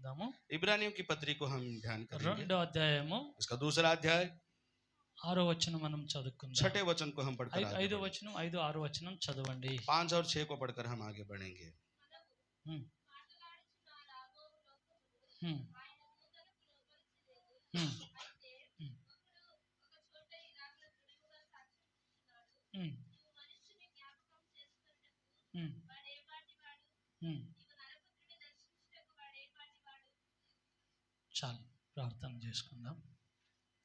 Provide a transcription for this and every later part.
చూద్దాము. इब्रानियों की पत्री को हम ध्यान करेंगे। 2వ అధ్యాయము इसका दूसरा अध्याय 6వ వచనం మనం చదువుకుందాం. 6ठे वचन को हम पढ़कर आगे 5వ बढ़ेंगे। వచనం 5, 6వ వచనం చదవండి. 5 और 6 को पढ़कर हम आगे बढ़ेंगे। హ్మ్. హ్మ్. హ్మ్. హ్మ్. హ్మ్. హ్మ్. చాలు, ప్రార్థన చేసుకుందాం.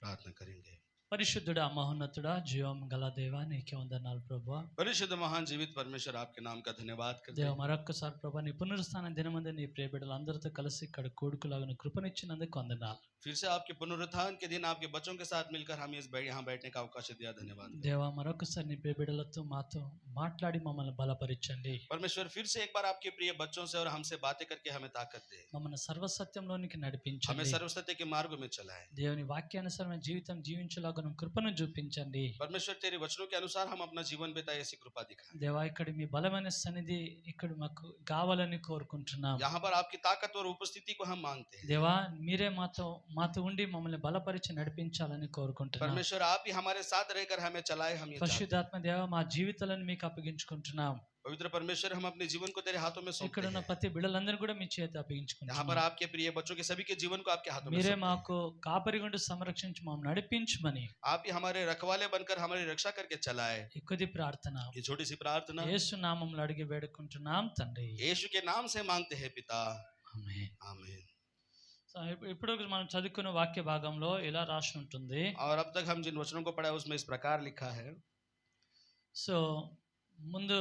प्रार्थना करेंगे। పరిశుద్ధుడా, మహోన్నతుడా, జీవం గల దేవా, నీకే వందనాలు ప్రభువా. परिशुद्ध महान जीवित परमेश्वर, आपके नाम का धन्यवाद करते దేవ, हैं। మరొక్కసారి ప్రభా నీ పునరుత్థాన దినమందు నీ ప్రియ బిడ్డలు అందరితో కలిసి ఇక్కడ కూడుకులాగిన కృపనిచ్చినందుకు వందనాలు. फिर से आपके पुनरुत्थान के दिन आपके बच्चों के साथ मिलकर हम यहाँ बैठने का अवकाश दिया, धन्यवाद। దేవా, మరొకసారి నీ ప్రియ బిడ్డలతో మాతో మాట్లాడి మమ్మల్ని బలపరచండి. परमेश्वर फिर से एक बार आपके प्रिय बच्चों से और हमसे बातें करके हमें ताकत दे, మమ్మల్ని సర్వసత్యంలోనికి हमें నడిపించండి. सर्वसत्य के मार्ग में चलाए। దేవుని వాక్యానుసారమైన జీవితం జీవించలాగా కృపను చూపించండి. परमेश्वर तेरे वचनों के अनुसार हम अपना जीवन बिताए, ऐसी कृपा दिखाए। దేవా, ఇక్కడ మీ బలమైన సన్నిధి ఇక్కడ మాకు కావాలని కోరుకుంటున్నాం. यहाँ पर आपकी ताकत और उपस्थिति को हम मांगते हैं। దేవా, మీరే మాతో ఉండి మమ్మల్ని బలపరిచి నడిపించాలని కోరుకుంటున్నాం. परमेश्वर आप ही हमारे साथ रहकर हमें चलाए, हम ये चाहते हैं। పరిశుద్ధాత్మ దేవ, మా జీవితాలను మీకు అప్పగించుకుంటున్నాం. पवित्र परमेश्वर, हम अपने जीवन को तेरे हाथों में सौंपते ఇక్కడ ఉన్న हैं। ప్రతి బిడ్డలందరూ కూడా మీ చేత यहाँ पर అప్పగించుకుంటున్నాం. आपके प्रिय बच्चों के सभी के जीवन को आपके हाथों में మీరే सौंपते हैं। మాకు కాపరిగుండి సంరక్షించి మమ్మల్ని నడిపించమని आप ही हमारे रखवाले बनकर हमारी रक्षा करके चलाए। ఈ కొద్ది ప్రార్థన ये छोटी सी प्रार्थना యేసు నామములో అడిగి వేడుకుంటున్నాం తండ్రి. यीशु के नाम से मांगते हैं पिता, ఆమేన్. आमीन। సో ఇప్పుడు మనం చదువుకున్న వాక్య భాగంలో ఇలా రాసి ఉంటుంది. और अब तक हम जिन वचनों को पढ़ा है उसमें इस प्रकार लिखा है। సో ముందు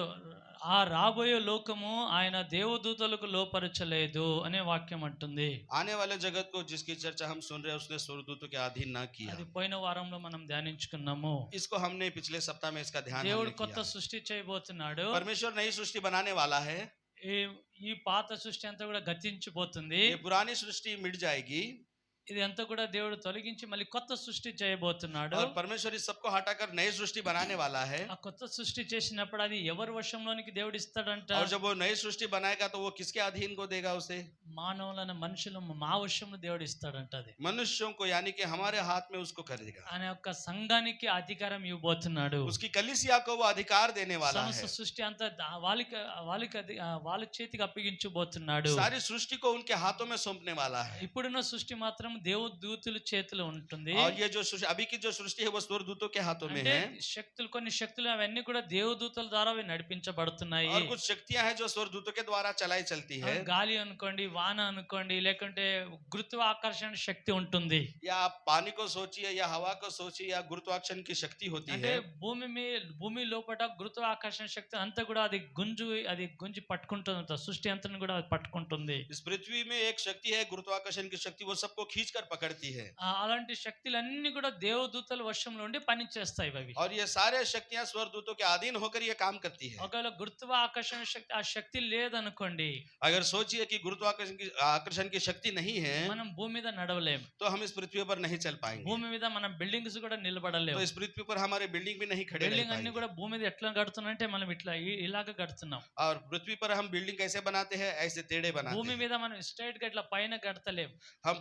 ఆ రాబోయే లోకము ఆయన దేవదూతలకు లోపరచలేదు అనే వాక్యం అంటుంది. आने वाले जगत को जिसकी चर्चा हम सुन रहे हैं उसने स्वर्गदूतों के अधीन ना किया। అది పోయిన వారంలో మనం ధ్యానించుకున్నాము. इसको हमने पिछले सप्ताह में इसका ध्यान దేవుడు हमने కొత్త किया। సృష్టి చేయబోతున్నాడు. परमेश्वर नई सृष्टि बनाने वाला है। ఈ పాత సృష్టి అంతా కూడా గతించిపోతుంది. ये पुरानी सृष्टि मिट जाएगी ఇది అంతా కూడా దేవుడు తొలగించి మళ్ళీ కొత్త సృష్టి చేయబోతున్నాడు. और परमेश्वर इस सबको हटाकर नई सृष्टि बनाने वाला है। ఆ కొత్త సృష్టి చేసినప్పుడు అది ఎవరి వశంలోనికి దేవుడు ఇస్తాడంట? और जब वो नई सृष्टि बनाएगा तो वो किसके अधीन को देगा उसे? మానవులను మనుషులు మా వశంలో దేవుడు ఇస్తాడంట. అది मनुष्यों को, यानी कि हमारे हाथ में उसको करेगा। ఆయన యొక్క సంఘానికి అధికారం ఇవ్వబోతున్నాడు. उसकी कलीसिया को वो अधिकार देने वाला సమస్త है। సృష్టి అంతా వాళ్ళ చేతికి అప్పగించబోతున్నాడు. सारी सृष्टि को उनके हाथों में सौंपने वाला है। ఇప్పుడున్న సృష్టి మాత్రం దేవదూతుల చేతిలో ఉంటుంది. और ये जो अभी की जो सृष्टि है वो स्वर्गदूतों के हाथों में అంటే है। కొన్ని శక్తులు అవన్నీ కూడా దేవదూతల ద్వారా అవి నడిపించబడుతున్నాయి. और कुछ शक्तियां हैं जो स्वर्गदूतों के द्वारा चलाई चलती है। గాలి అనుకోండి, వాన అనుకోండి, లేకుంటే గురుత్వాకర్షణ శక్తి ఉంటుంది. या आप पानी को सोचिए या हवा को सोचिए या गुरुत्वाकर्षण की शक्ति होती అంటే है। భూమి లోపల గురుత్వాకర్షణ శక్తి అంతా కూడా అది గుంజి పట్టుకుంటుంది. సృష్టి అంతా కూడా అది పట్టుకుంటుంది. इस पृथ्वी में एक शक्ति है गुरुत्वाकर्षण की शक्ति, वो सबको खींचकर पकड़ती है। అలాంటి శక్తులన్నీ కూడా దేవదూతల వశంలో ఉండి పని చేస్తాయి అవి. और ये सारे शक्तियां स्वर्गदूतों के अधीन होकर ये काम करती है। ఒకవేళ గురుత్వాకర్షణ శక్తి ఆ శక్తి లేదనుకోండి, अगर सोचिए कि गुरुत्वाकर्षण की शक्ति नहीं है మనం భూమి మీద నడవలేం. तो हम इस पृथ्वी पर नहीं चल पाएंगे। భూమి మీద మనం బిల్డింగ్స్ కూడా నిలబడలేం. तो इस पृथ्वी पर हमारे बिल्डिंग भी नहीं खड़े रह బిల్డింగ్ అన్ని पाएंगे। కూడా భూమి మీద ఎట్లా కడుతున్నారంటే మనం ఇలాగ కడుతున్నాం. और पृथ्वी पर हम बिल्डिंग कैसे बनाते हैं? ऐसे टेढ़े बनाते భూమి हैं। మీద మనం స్ట్రైట్ గా ఇట్లా పైన కడతలేం. हम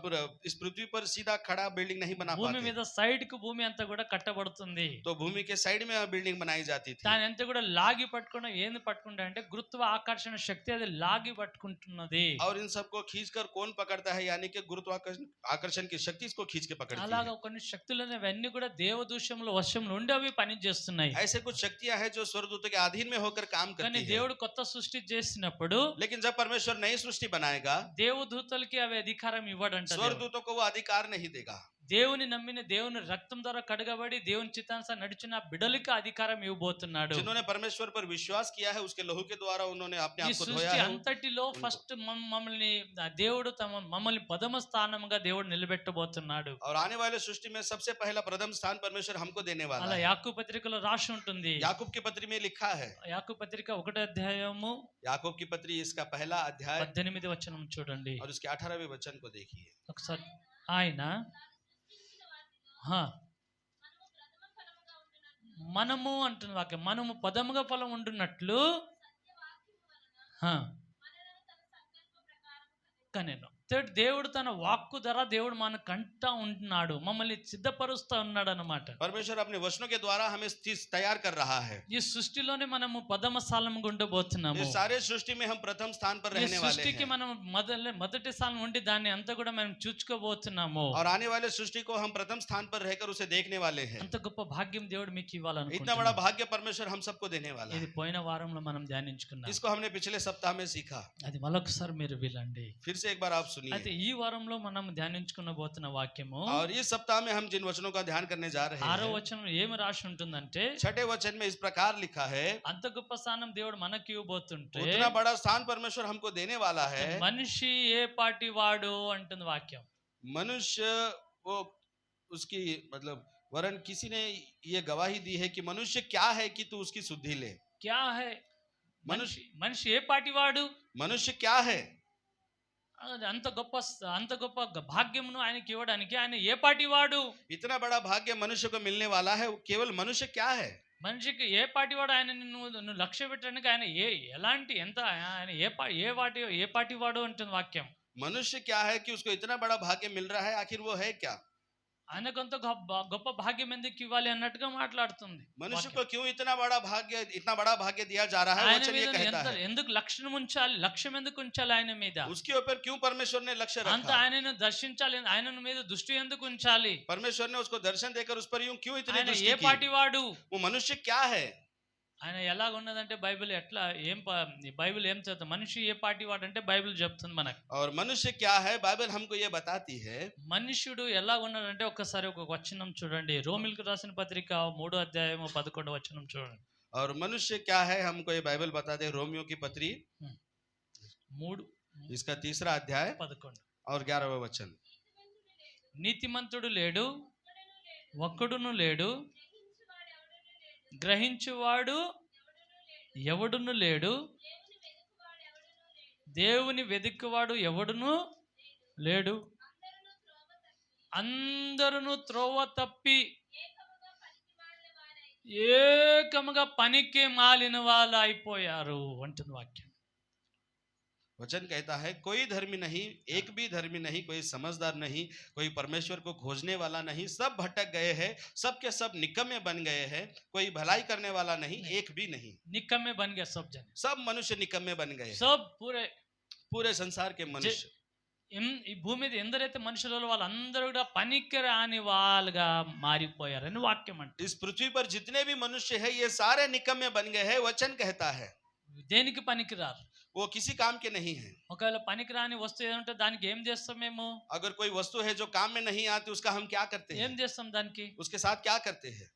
इस पृथ्वी पर सीधा खड़ा बिल्डिंग नहीं बना భూమి पाते। మీద సైడ్ కు భూమి అంతా కూడా కట్టబడుతుంది. तो भूमि के साइड में बिल्डिंग बनाई जाती थी। దాని అంతా కూడా లాగి పట్టుకున్న ఏంది పట్టుకుంటా అంటే గురుత్వ ఆకర్షణ శక్తి అది లాగి పట్టుకుంటున్నది. और इन सबको खींचकर कौन पकड़ता है? यानी कि गुरुत्वाकर्षण की शक्ति इसको खींच के पकड़ती అలాగా है। కొన్ని శక్తులు అవన్నీ కూడా దేవదూషంలో వశంలో ఉండి అవి పని చేస్తున్నాయి. ऐसे कुछ शक्तियां हैं जो स्वर्गदूतों के अधीन में होकर काम కానీ करती है। దేవుడు కొత్త సృష్టి చేసినప్పుడు लेकिन जब परमेश्वर नई सृष्टि बनाएगा దేవదూతలకి అవి అధికారం ఇవ్వడంట. దేవుడు स्वर्गदूतों को वो अधिकार नहीं देगा। దేవుని నమ్మిన దేవుని రక్తం ద్వారా కడగబడి దేవుని చిత్తానుసారం నడిచిన బిడ్డలకి అధికారం ఇవ్వబోతున్నాడు. जिन्होंने परमेश्वर पर विश्वास किया है उसके लहू के द्वारा उन्होंने अपने ఈ आप को धोया సృష్టి है। అంతటిలో ఫస్ట్ మమ్మల్ని దేవుడు మమ్మల్ని ప్రథమ స్థానంగా దేవుడు నిలబెట్టబోతున్నాడు. और आने वाले सृष्टि में सबसे पहला प्रथम स्थान परमेश्वर हमको देने वाला అలా है। యాకోబు పత్రికలో రాసి ఉంటుంది. याकूब की पत्री में लिखा है। యాకోబు పత్రిక 1వ అధ్యాయము याकूब की पत्री इसका पहला अध्याय 18వ వచనం చూడండి. और उसके 18वें वचन को देखिए। ఒకసారి ఆయన మనము అంటున్న వాక్యం, మనము పదముగా ఫలం ఉండున్నట్లు కనెను. దేవుడు తన వాక్కు ద్వారా దేవుడు మన కంట ఉంటున్నాడు, మమ్మల్ని సిద్ధపరుస్తూ ఉన్నాడు అన్నమాట. परमेश्वर अपने वचनों के द्वारा हमें चीज तैयार कर रहा है। ఈ సృష్టిలోనే మనము పదమ స్థానం ఉండబోతున్నాము. इस सारे सृष्टि में हम प्रथम स्थान पर ఈ रहने वाले సృష్టికి हैं మనం మొదటి స్థానం ఉండి దాన్ని అంతా కూడా మనం చూచుకోబోతున్నాము. और आने वाले सृष्टि को हम प्रथम स्थान पर रहकर उसे देखने वाले हैं। అంత గొప్ప భాగ్యం దేవుడు మీకు इतना ఇవ్వాలనుకుంటున్నాడు. बड़ा भाग्य परमेश्वर हम सबको देने वाला ఇది है। పోయిన వారంలో మనం ధ్యానించుకున్నాం. इसको हमने पिछले सप्ताह में सीखा। అది మరొకసారి మీరు వినండి. फिर से एक बार आप అయితే सुनिए। ఈ వారంలో మనం ధ్యానించుకునబోతున్న వాక్యము और इस सप्ताह में हम जिन वचनों का ध्यान करने जा रहे 6వ हैं, వచనం ఏమి రాసి ఉంటుందంటే, छठे वचन में इस प्रकार लिखा है, అంత గొప్ప స్థానం దేవుడు మనకి ఇవ్వబోతుంటే उतना बड़ा स्थान परमेश्वर हमको देने वाला है। మనిషి ఏ పాటి వాడు అంటుంది వాక్యం. मनुष्य वो उसकी मतलब वरन किसी ने ये गवाही दी है कि मनुष्य क्या है कि तू उसकी सुधि ले। క్యా హై మనిషి ఏ పాటి వాడు? मनुष्य क्या है? అది అంత గొప్ప భాగ్యమును ఆయనకి ఇవ్వడానికి ఆయన ఏ పాటి వాడు? इतना बड़ा भाग्य मनुष्य को मिलने वाला है, केवल मनुष्य क्या है? మనిషికి ఏ పాటి వాడు? ఆయన నువ్వు లక్ష్య పెట్టడానికి ఆయన ఎలాంటి ఎంత ఆయన ఏ పాటి వాడు అంటుంది వాక్యం. मनुष्य क्या है कि उसको इतना बड़ा भाग्य मिल रहा है, आखिर वो है क्या? ఆయనకంత గొప్ప భాగ్యం ఎందుకు ఇవ్వాలి అన్నట్టుగా మాట్లాడుతుంది. मनुष्य को क्यों इतना बड़ा भाग्य दिया जा रहा है? ఆయన वचन ये మీద कहता है ఎందుకు లక్ష్యం ఎందుకు ఉంచాలి ఆయన మీద? उसके ऊपर क्यों परमेश्वर ने लक्ष्य అంత रखा? ఆయనను దర్శించాలి, ఆయన మీద దృష్టి ఎందుకు ఉంచాలి? परमेश्वर ने उसको दर्शन देकर उस पर यूं क्यों इतनी ఆయన दृष्टि ఏ की? పాటి వాడు? वो मनुष्य क्या है? ఆయన ఎలాగ ఉన్నదంటే బైబిల్ బైబిల్ ఏం చెప్తుంది? మనిషి ఏ పాటి వాడు అంటే బైబిల్ చెప్తుంది మనకు. और मनुष्य क्या है? बाइबल हमको ये बताती है। మనుష్యుడు ఎలా ఉన్నాడంటే ఒక్కసారి ఒక వచనం చూడండి. రోమిలకు రాసిన పత్రిక 3వ అధ్యాయం 11వ వచనం చూడండి. और मनुष्य क्या है हमको ये बाइबल बताते हैं। रोमियो की पत्री 3 इसका 3रा अध्याय 11. और 11वां वचन। నీతిమంతుడు లేడు, ఒక్కడును లేడు, గ్రహించువాడు ఎవడును లేడు, దేవుని వెదుకువాడు ఎవడును లేడు, అందరూ త్రోవ తప్పి ఏకముగా పనికి మాలిన వాళ్ళు అయిపోయారు అంటుంది వాక్యం. वचन कहता है कोई धर्मी नहीं, एक भी धर्मी नहीं, कोई समझदार नहीं, कोई परमेश्वर को खोजने वाला नहीं, सब भटक गए हैं, सब के सब निकम्मे बन गए हैं, कोई भलाई करने वाला नहीं, एक भी नहीं। निकम्मे बन गए सब जन, सब मनुष्य निकम्मे बन गए, सब पूरे संसार के मनुष्य। ఈ భూమి మీద ఎందరైతే మనుషులలో వాళ్ళందరూ కూడా పనికి రాని వాళ్ళుగా మారిపోయారని వాక్యం అంటే. इस पृथ्वी पर जितने भी मनुष्य है ये सारे निकम्मे बन गए हैं। वचन कहता है దేనికి పనికి రారు, वो किसी काम के नहीं है। ఒకవేళ పనికి రాని వస్తువు ఏదంటే దానికి ఏం చేస్తాం మేము? अगर कोई वस्तु है जो काम में नहीं आती उसका हम क्या करते हैं? ఏం చేస్తాం దానికి? उसके साथ क्या करते हैं?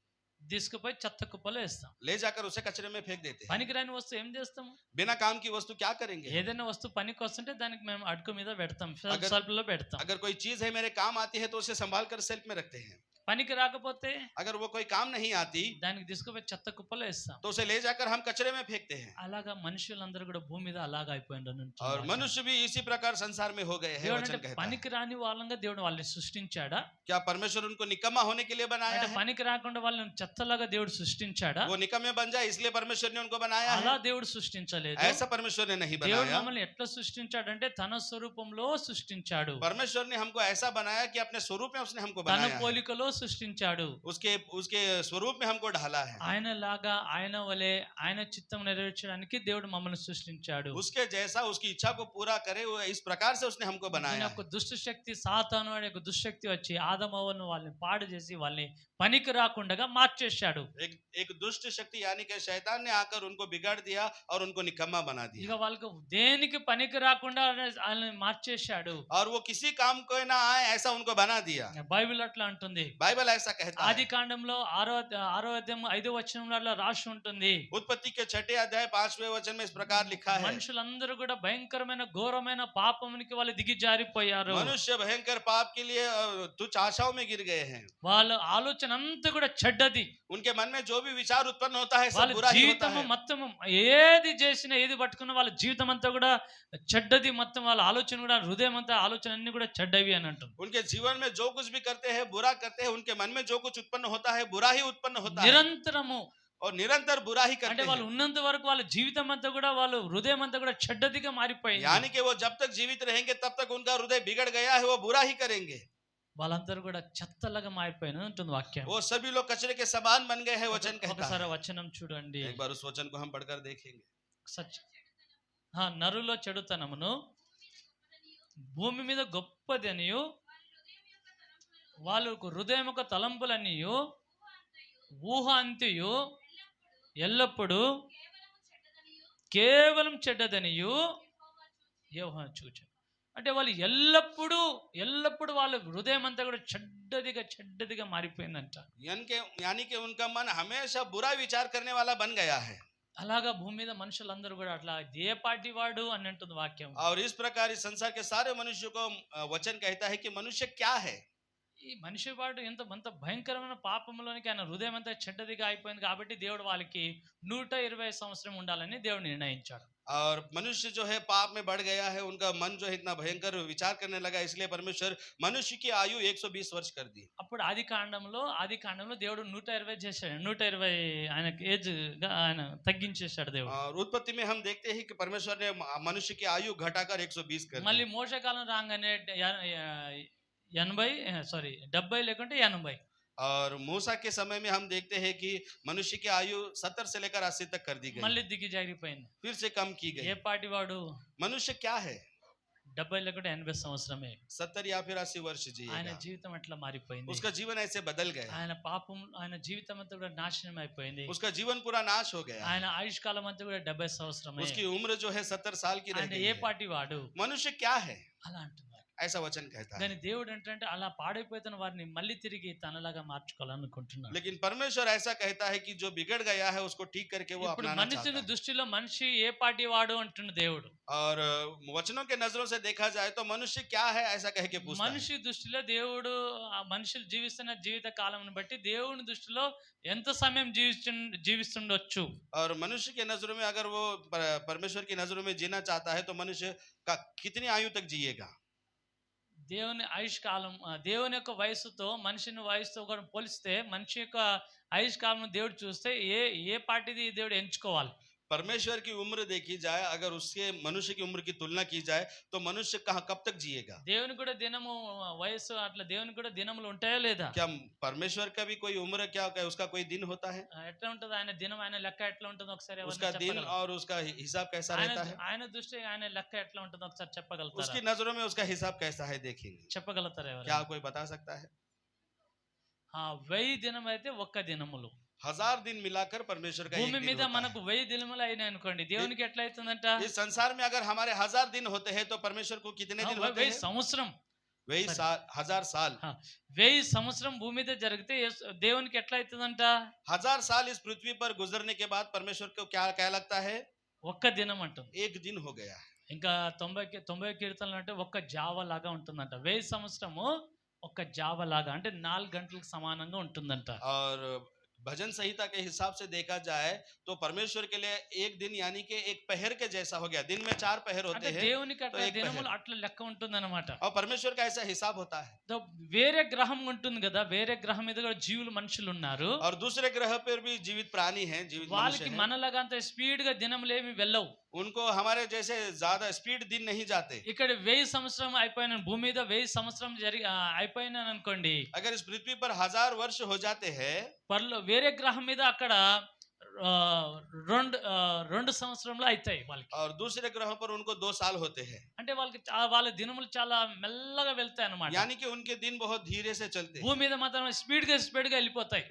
తీసుకుపోయి చెత్త కుప్పలో వేస్తాం, ले जाकर उसे कचरे में फेंक देते हैं। పనికి రాని వస్తువు ఏం చేస్తాము? बिना काम की वस्तु क्या करेंगे? ఏదైనా వస్తువు పనికి వస్తుంటే దానికి మేము అడుగు మీద పెడతాం, अगर- షెల్ఫ్లో పెడతాం. अगर कोई चीज है मेरे काम आती है तो उसे संभाल कर सेल्फ में रखते हैं। పనికి రాకపోతే अगर वो कोई काम नहीं आती దానికి తీసుకుపోయి చెత్త కుప్పలో వేస్తాం. तो उसे ले जाकर हम कचरे में फेंकते हैं। అలాగా మనుషులందరూ కూడా భూమి మీద అలాగా అయిపోయింది. और मनुष्य भी इसी प्रकार संसार में हो गए हैं। దేవుడు वचन అంటే कहता है పనికి రాని వాళ్ళంగా దేవుడు వాళ్ళని సృష్టించాడా? क्या परमेश्वर उनको निकम्मा होने के लिए बनाया అంటే है? పనికి రాకుండా వాళ్ళని చెత్తలాగా దేవుడు సృష్టించాడా? वो निकम्मे बन जाए इसलिए परमेश्वर ने उनको बनाया అలా है? దేవుడు సృష్టించలేదు. ऐसा परमेश्वर ने नहीं దేవుడు बनाया। మమ్మల్ని ఎట్లా సృష్టించాడంటే తన స్వరూపంలో సృష్టించాడు, परमेश्वर ने हमको ऐसा बनाया कि अपने स्वरूप में उसने हमको తన बनाया है। పోలికలో సృష్టించాడు. उसके उसके स्वरूप में हमको ढाला है। ఆయన లాగా ఆయన వలె ఆయన చిత్తం నెరవేర్చడానికి దేవుడు మమ్మల్ని సృష్టించాడు. उसके जैसा उसकी इच्छा को पूरा करे वो इस प्रकार से उसने हमको बनाया ఒక है। దుష్ట శక్తి సాతాను అనే ఒక దుష్టశక్తి వచ్చి ఆదమవ్వను వాళ్ళని పాడు చేసి వాళ్ళని పనికి రాకుండా మార్చేశాడు. एक दुष्ट शक्ति यानी कि शैतान ने आकर उनको बिगाड़ दिया और उनको निकम्मा बना दिया। ఇక వాళ్ళకి దేనికి పనికి రాకుండా వాళ్ళని మార్చేశాడు. और वो किसी काम को ना आए ऐसा उनको बना दिया। బైబిల్ అట్లా అంటుంది. बाइबल ऐसा कहता ఆది है। కాండంలో 6వ అధ్యాయం 5వ వచనంలో అట్లా రాసి ఉంటుంది. उत्पत्ति के 6 अध्याय 5वें वचन में इस प्रकार लिखा है। మనుషులందరూ కూడా భయంకరమైన ఘోరమైన పాపమునికి వాళ్ళు దిగి జారిపోయారు. मनुष्य भयंकर पाप के लिए तुच्छ आशाओं में गिर गए हैं। వాళ్ళ ఆలోచన అంతా కూడా చెడ్డది. उनके मन में जो भी विचार उत्पन्न होता है सब వాళ్ళ बुरा ही होता జీవితం है। మొత్తం ఏది చేసినా ఏది పట్టుకున్నా వాళ్ళ జీవితం అంతా కూడా చెడ్డది. మొత్తం వాళ్ళ ఆలోచన కూడా హృదయం అంతా ఆలోచన అన్ని కూడా చెడ్డవి అని అంటుంది. उनके जीवन में जो कुछ भी करते हैं बुरा करते हैं। उनके मन में जो कुछ उत्पन्न होता है बुरा ही उत्पन्न होता है। నిరంతరము और निरंतर बुरा ही అంటే करते వాళ్ళు हैं। ఉన్నంత వరకు వాళ్ళ జీవితం అంతా కూడా వాళ్ళ హృదయం అంతా కూడా చెడ్డదిగా మారిపోయింది. यानी कि वो जब तक जीवित रहेंगे तब तक उनका हृदय बिगड़ गया है, वो बुरा ही करेंगे। వాళ్ళందరూ కూడా చెత్తలాగా మారిపోయిన ఉంటుంది వాక్యం. वो सभी लोग कचरे के समान बन गए हैं, वचन कहता ఒకసారి है। వచనం చూడండి. एक बार उस वचन को हम पढ़कर देखेंगे। సచ్ నరులో చెడుతనమును భూమి మీద గొప్పదనియు వాళ్ళకు హృదయం యొక్క తలంపులన్నీయు ఊహ అంతయు ఎల్లప్పుడూ కేవలం చెడ్డదనియు యెహోవా చూచాడు. అంటే వాళ్ళు ఎల్లప్పుడూ వాళ్ళ హృదయం అంతా కూడా చెడ్డదిగా మారిపోయిందంట. यानी कि उनका मन हमेशा बुरा विचार करने वाला बन गया है। అలాగా భూమి మీద మనుషులందరూ కూడా అట్లా ఏ పార్టీ వాడు అని అంటుంది వాక్యం. और इस प्रकार इस संसार के सारे मनुष्यों को वचन कहता है कि मनुष्य क्या है। ఈ మనిషి వాడు ఎంత భయంకరమైన పాపంలోనికి ఆయన హృదయం అంతా చెడ్డదిగా అయిపోయింది కాబట్టి దేవుడు వాళ్ళకి 120 సంవత్సరం ఉండాలని దేవుడు నిర్ణయించాడు. और मनुष्य जो है पाप में बढ़ गया है, उनका मन जो है इतना भयंकर विचार करने लगा, इसलिए परमेश्वर मनुष्य की आयु 120 वर्ष कर दी। అప్పుడు ఆది కాండంలో దేవుడు 120 చేశాడు. 120 ఆయన ఏజ్ ఆయన తగ్గించేశాడు దేవుడు. और उत्पत्ति में हम देखते हैं कि परमेश्वर ने मनुष्य की आयु घटाकर 120 कर दी। మళ్ళీ మోషే కాలం రాగానే 70 లేకుంటే 80. और मूसा के समय में हम देखते हैं कि मनुष्य की आयु 70 से लेकर 80 तक कर दी गई, మళ్ళీ దిగి జారిపోయింది. फिर से कम की ఏ गई। పార్టీ వాడు मनुष्य क्या है? 70 లేకుంటే 80 సంవత్సరమే. 70 या फिर 80 वर्ष ఆయన जिएगा। జీవితం అట్లా మారిపోయింది. उसका जीवन ऐसे बदल गया, ఆయన పాపం ఆయన జీవితం అంతా కూడా నాశనం అయిపోయింది. उसका जीवन पूरा नाश हो गया। ఆయన ఆయుష్కాలం అంతా కూడా 70 సంవత్సరమే. उसकी उम्र जो है 70 साल की रह ఆయన गई ఏ है। పార్టీ వాడు मनुष्य क्या है? అలా అంటున్నారు. ऐसा वचन कहता है। కానీ దేవుడు ఏంటంటే అలా పాడైపోతున్న వారిని మళ్ళీ తిరిగి తనలాగా మార్చుకోవాలనుకుంటున్నాడు. लेकिन परमेश्वर ऐसा कहता है कि जो बिगड़ गया है उसको ठीक करके वो ఇప్పుడు अपनाना चाहता మనుషుని है। దృష్టిలో మనిషి ఏ పార్టీ వాడు అంటున్న దేవుడు. और वचनों के नजरों से देखा जाए तो मनुष्य क्या है ऐसा कह के पूछता है। మనిషి దృష్టిలో దేవుడు ఆ మనుషులు జీవిస్తున్న జీవిత కాలం బట్టి దేవుని దృష్టిలో ఎంత సమయం జీవిస్తుండొచ్చు. और मनुष्य के नजरों में अगर वो परमेश्वर की नजरों में जीना चाहता है तो मनुष्य का कितनी आयु तक जिएगा। దేవుని ఆయుష్కాలం దేవుని యొక్క వయసుతో మనిషిని వయసుతో కూడా పోలిస్తే మనిషి యొక్క ఆయుష్కాలం దేవుడు చూస్తే ఏ పార్టీది దేవుడు ఎంచుకోవాలి. परमेश्वर की उम्र देखी जाए, अगर उसके मनुष्य की उम्र की तुलना की जाए तो मनुष्य कब तक जिएगा। దేవుని కూడా దినము వయసు అట్లా దేవుని కూడా దినములు ఉంటాయా లేదా? क्या परमेश्वर का भी कोई उम्र क्या उसका कोई दिन होता है? ఎట్లా ఉంటుంది ఆయన దినం ఆయన లెక్క ఎట్లా ఉంటుందో ఒకసారి उसका दिन और उसका हिसाब कैसा रहता है? ఆయన దృష్టి ఆయన లెక్క ఎట్లా ఉంటుందో ఒకసారి చెప్పగలుగుతారా? उसकी नजरों में उसका हिसाब कैसा है देखेंगे। చెప్పగలుగుతారా ఎవరు? क्या कोई बता सकता है? 1000 దినం అయితే ఒక్క దినములు 1000 दिन मिलाकर परमेश्वर का एक భూమి दिन మీద होता है। మనకు 1000 దినములు అయినాయి అనుకోండి, దేవునికి ఎట్లా అవుతుందంట? इस संसार में अगर हमारे 1000 दिन होते हैं तो परमेश्वर को कितने दिन होते 1000 हैं? సంవత్సరం. वही साल 1000 साल। 1000 సంవత్సరం భూమి మీద జరిగితే దేవునికి ఎట్లా అవుతుందంట? 1000 साल इस पृथ्वी पर गुजरने के बाद परमेश्वर को क्या क्या लगता है? ఒక్క దినం అంటుంది. एक दिन हो गया है। ఇంకా 90 కీర్తనలు అంటే ఒక్క జావ లాగా ఉంటుందంట. 1000 సంవత్సరము ఒక్క జావ లాగా అంటే 4 గంటలకు సమానంగా ఉంటుందంట. और भजन संहिता के हिसाब से देखा जाए तो परमेश्वर के लिए एक दिन यानी कि एक पहर के जैसा हो गया। दिन में 4 पहर होते అంటే हैं దేవునికి అట్లా तो एक దినములు पहर। అట్లా లెక్క ఉంటుందన్నమాట. और परमेश्वर का ऐसा हिसाब होता है। వేరే గ్రహం ఉంటుంది కదా, వేరే గ్రహం మీద కూడా జీవులు మనుషులు ఉన్నారు. और दूसरे ग्रह पर भी जीवित प्राणी हैं, जीवित मनुष्य వాళ్ళకి हैं। మనలాగా అంత స్పీడ్ గా దినములు ఏమి వెళ్ళవు. उनको हमारे जैसे ज्यादा स्पीड दिन नहीं जाते। ఇక్కడ 1000 సంవత్సరం అయిపోయిన భూమి మీద 1000 సంవత్సరం అయిపోయినా అనుకోండి, अगर इस पृथ्वी पर 1000 वर्ष हो जाते हैं, వేరే గ్రహం మీద అక్కడ 2 సంవత్సరంలో అవుతాయి వాళ్ళకి. और दूसरे ग्रहों पर उनको 2 साल होते हैं। అంటే వాళ్ళకి వాళ్ళ దినములు చాలా మెల్లగా వెళ్తాయి అన్నమాట. यानी कि उनके दिन बहुत धीरे से चलते हैं। భూమి మీద మాత్రం స్పీడ్ గా వెళ్ళిపోతాయి.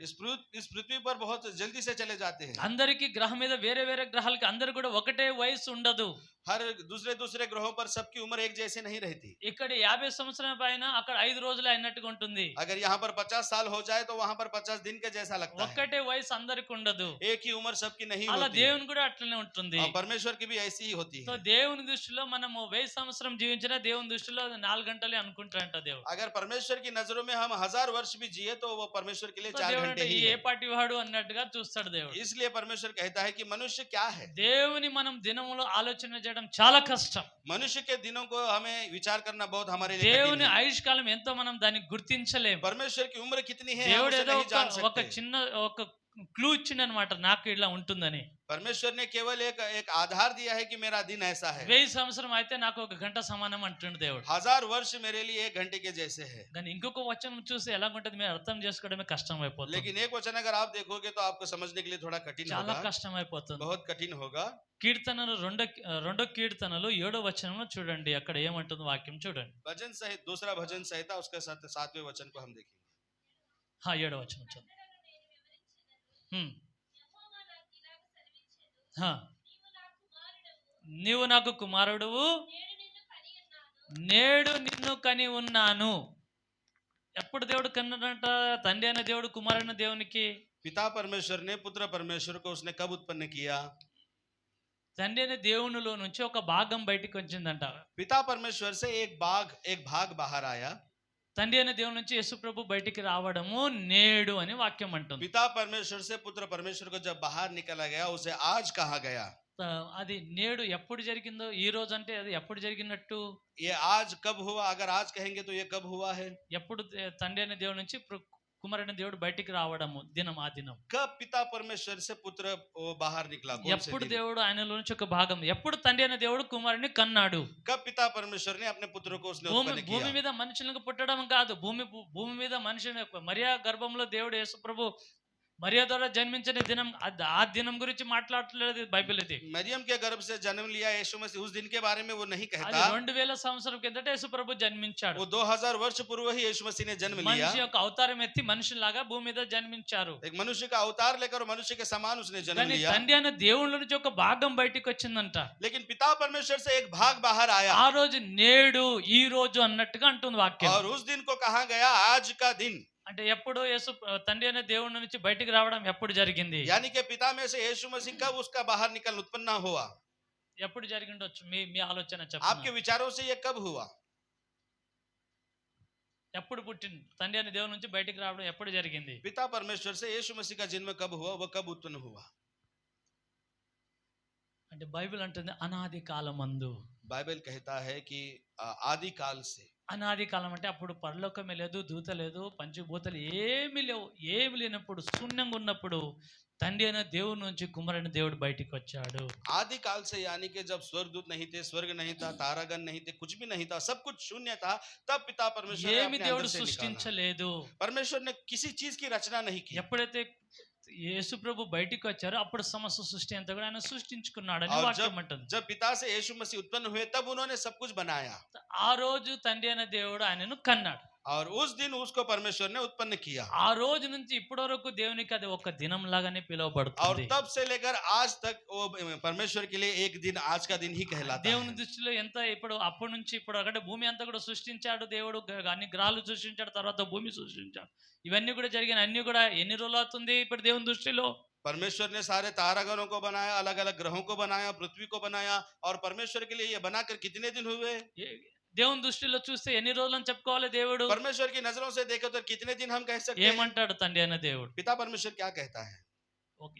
इस पृथ्वी पर बहुत जल्दी से चले जाते हैं। అందరికి గ్రహం మీద వేరే గ్రహాలకి అందరు కూడా ఒకటే వయసు ఉండదు. हर दूसरे ग्रहों पर सबकी उम्र एक जैसे नहीं रहती। ఇక్కడ 50 సంవత్సరాల పైన అక్కడ 5 రోజులే అయినట్టుగా ఉంటుంది. अगर यहाँ पर 50 साल हो जाए तो वहाँ पर 50 दिन के जैसा लगता है। ఒక్కటే వయసు అందరికి ఉండదు. एक ही उम्र सबकी नहीं అలా होती। దేవుని కూడా అట్లనే ఉంటుంది. और परमेश्वर की भी ऐसी ही होती సో है। దేవుని దృష్టిలో మనము 1000 సంవత్సరం జీవించినా దేవుని దృష్టిలో 4 గంటలే అనుకుంటారంట దేవుడు. अगर परमेश्वर की नजरों में हम 1000 वर्ष भी जिए तो वो परमेश्वर के लिए సో 4 దేవుడు घंटे అంటే ही ఏ है। పార్టీ వాడు అన్నట్టుగా చూస్తాడు దేవుడు. इसलिए परमेश्वर कहता है कि मनुष्य क्या है। దేవుని మనం దినములో ఆలోచన చేయడం చాలా కష్టం. मनुष्य के दिनों को हमें विचार करना बहुत हमारे लिए कठिन దేవుని है। ఆయుష్కాలం ఎంతో మనం దాన్ని గుర్తించలేము. परमेश्वर की उम्र कितनी है हम దేవుడు उसे ఏదో नहीं जान ఒక सकते। చిన్న ఒక క్లూ ఇచ్చిండనమాట నాకు ఇలా ఉంటుందని. परमेश्वर ने केवल एक एक आधार दिया है कि मेरा दिन ऐसा है। 1000 సంవత్సరం అయితే నాకు ఒక గంట సమానం అంటుండు దేవుడు. 1000 वर्ष मेरे लिए 1 घंटे के जैसे है। కానీ ఇంకొక వచనం చూస్తే ఎలా ఉంటుంది మీరు అర్థం చేసుకోవడమే కష్టం అయిపోతుంది. लेकिन एक वचन अगर आप देखोगे तो आपको समझने के लिए थोड़ा कठिन చాలా होगा, కష్టం అయిపోతుంది. बहुत कठिन होगा। కీర్తనలు రెండో కీర్తనలు 7వ వచనంలో చూడండి, అక్కడ ఏమంటుంది వాక్యం చూడండి. भजन सहित दूसरा भजन संहिता उसके साथ 7वें वचन को हम देखेंगे। 7వ వచనం చూడండి. నీవు నాకు కుమారుడువు, నేడు నిన్ను కని ఉన్నాను. ఎప్పుడు దేవుడు కన్నాడంట? తండ్రి అయిన దేవుడు కుమారుడైన దేవునికి. पिता परमेश्वर ने पुत्र परमेश्वर को उसने कब उत्पन्न किया? తండ్రి అయిన దేవునిలో నుంచి ఒక భాగం బయటికి వచ్చిందంట. पिता परमेश्वर से एक भाग बाहर आया। తండ్రి అయిన దేవుని నుంచి యేసు ప్రభు బయటికి రావడము నేడు అని వాక్యం అంటుంది. पिता परमेश्वर से पुत्र परमेश्वर को जब बाहर निकाला गया उसे आज कहा गया। అది నేడు ఎప్పుడు జరిగిందో, ఈ రోజు అంటే అది ఎప్పుడు జరిగినట్టు? ये आज कब हुआ? अगर आज कहेंगे तो ये कब हुआ है? ఎప్పుడు తండ్రి అయిన దేవుని నుంచి కుమారుడైన దేవుడు బయటికి రావడము దినం, ఆ దినం. कब पिता परमेश्वर से पुत्र वो बाहर निकला? कौन से ఎప్పుడు दिन? దేవుడు ఆయనలో నుంచి ఒక భాగం, ఎప్పుడు తండ్రి అయిన దేవుడు కుమారుని కన్నాడు? कब पिता परमेश्वर ने अपने पुत्र को उसने उत्पन्न భూమి किया? మీద మనుషులకు పుట్టడం కాదు, భూమి మీద మనుషుని మరియా గర్భంలో దేవుడు యేసు ప్రభు మరియా ద్వారా జన్మించిన దినం, ఆ దినం గురించి మాట్లాడలేదు బైబిల్. ఇది मरियम के गर्भ से जन्म लिया यीशु मसीह, उस दिन के बारे में वो नहीं అది कहता। 2000 సంవత్సరం కిందట యేసు ప్రభు జన్మించాడు. वो 2000 वर्ष पूर्व ही यीशु मसीह ने जन्म लिया। మనిషి యొక్క అవతారం ఎత్తి మనుషులాగా భూమి మీద జన్మించారు. एक मनुष्य का अवतार लेकर मनुष्य के समान उसने जन्म కానీ लिया। తండ్రి అయిన దేవుళ్ళ నుంచి ఒక భాగం బయటికి వచ్చిందంట. लेकिन पिता परमेश्वर से एक भाग बाहर आया ఆ రోజు నేడు, ఈ రోజు అన్నట్టుగా అంటుంది వాక్యం. और उस दिन को कहा गया आज का दिन। అంటే ఎప్పుడు తండ్రి అనే దేవుడి నుంచి బయటికి రావడం ఎప్పుడు జరిగింది? यानी कि पिता में से यीशु मसीह कब उसका बाहर निकल उत्पन्न हुआ? ఎప్పుడు జరిగిండొచ్చు? మీ ఆలోచన आपके చెప్పండి. विचारों से ये कब हुआ? ఎప్పుడు పుట్టింది? తండ్రి అనే దేవుడి నుంచి బయటికి రావడం ఎప్పుడు జరిగింది? पिता परमेश्वर से यीशु मसीह का जन्म कब हुआ? वो कब उत्पन्न हुआ? అంటే బైబిల్ అంటుంది అనాది కాలమందు. बाइबल कहता है कि आदि काल से। అనాది కాలం అంటే అప్పుడు పరలోకమే లేదు, దూత లేదు, పంచభూతాలు ఏమీ లేవు. ఏమి లేనప్పుడు, శూన్యంగా ఉన్నప్పుడు తండ్రి అయిన దేవుడి నుంచి కుమారుడైన దేవుడు బయటికి వచ్చాడు. आदि काल से यानी कि जब स्वर्गदूत नहीं थे, स्वर्ग नहीं था, तारागण नहीं थे, कुछ भी नहीं था, सब कुछ शून्य था, तब पिता परमेश्वर ने ఏమి अपने దేవుడు अंदर से निकाला। సృష్టించలేదు. परमेश्वर ने किसी चीज की रचना नहीं की। ఎప్పుడైతే యేసు ప్రభు బయటికి వచ్చారో అప్పుడు సమస్త సృష్టి అంతా కూడా ఆయన సృష్టించుకున్నాడని और వాక్యం అంటుంది. जब पिता से यीशु मसीह उत्पन्न हुए तब उन्होंने सब कुछ बनाया ఆ రోజు తండ్రి అయిన దేవుడు ఆయనను కన్నాడు. और उस दिन उसको परमेश्वर ने उत्पन्न किया। ఆ రోజు నుంచి ఇప్పటి వరకు దేవునికి అది ఒక దినం లాగానే और పిలువబడుతుంది. तब से लेकर आज तक वो परमेश्वर के लिए एक दिन आज का दिन ही कहलाता దేవుని है। దృష్టిలో ఎంత ఇప్పుడు అప్పటి నుంచి ఇప్పుడు అంటే భూమి అంతా కూడా సృష్టించాడు దేవుడు, అన్ని గ్రహాలు సృష్టించాడు, తర్వాత భూమి సృష్టించాడు. ఇవన్నీ కూడా జరిగిన అన్ని కూడా ఎన్ని రోజులు అవుతుంది ఇప్పుడు దేవుని దృష్టిలో? परमेश्वर ने सारे तारागणों को बनाया, अलग अलग ग्रहों को बनाया, पृथ्वी को बनाया, और परमेश्वर के लिए ये बनाकर कितने दिन हुए? దేవుని దృష్టిలో చూస్తే ఎన్ని రోజులు అని చెప్పుకోవాలి దేవుడు? परमेश्वर की नजरों से देखे तो कितने दिन हम कह सकते हैं? ఏమంటాడు తండ్రి అయిన దేవుడు? पिता परमेश्वर क्या कहता है?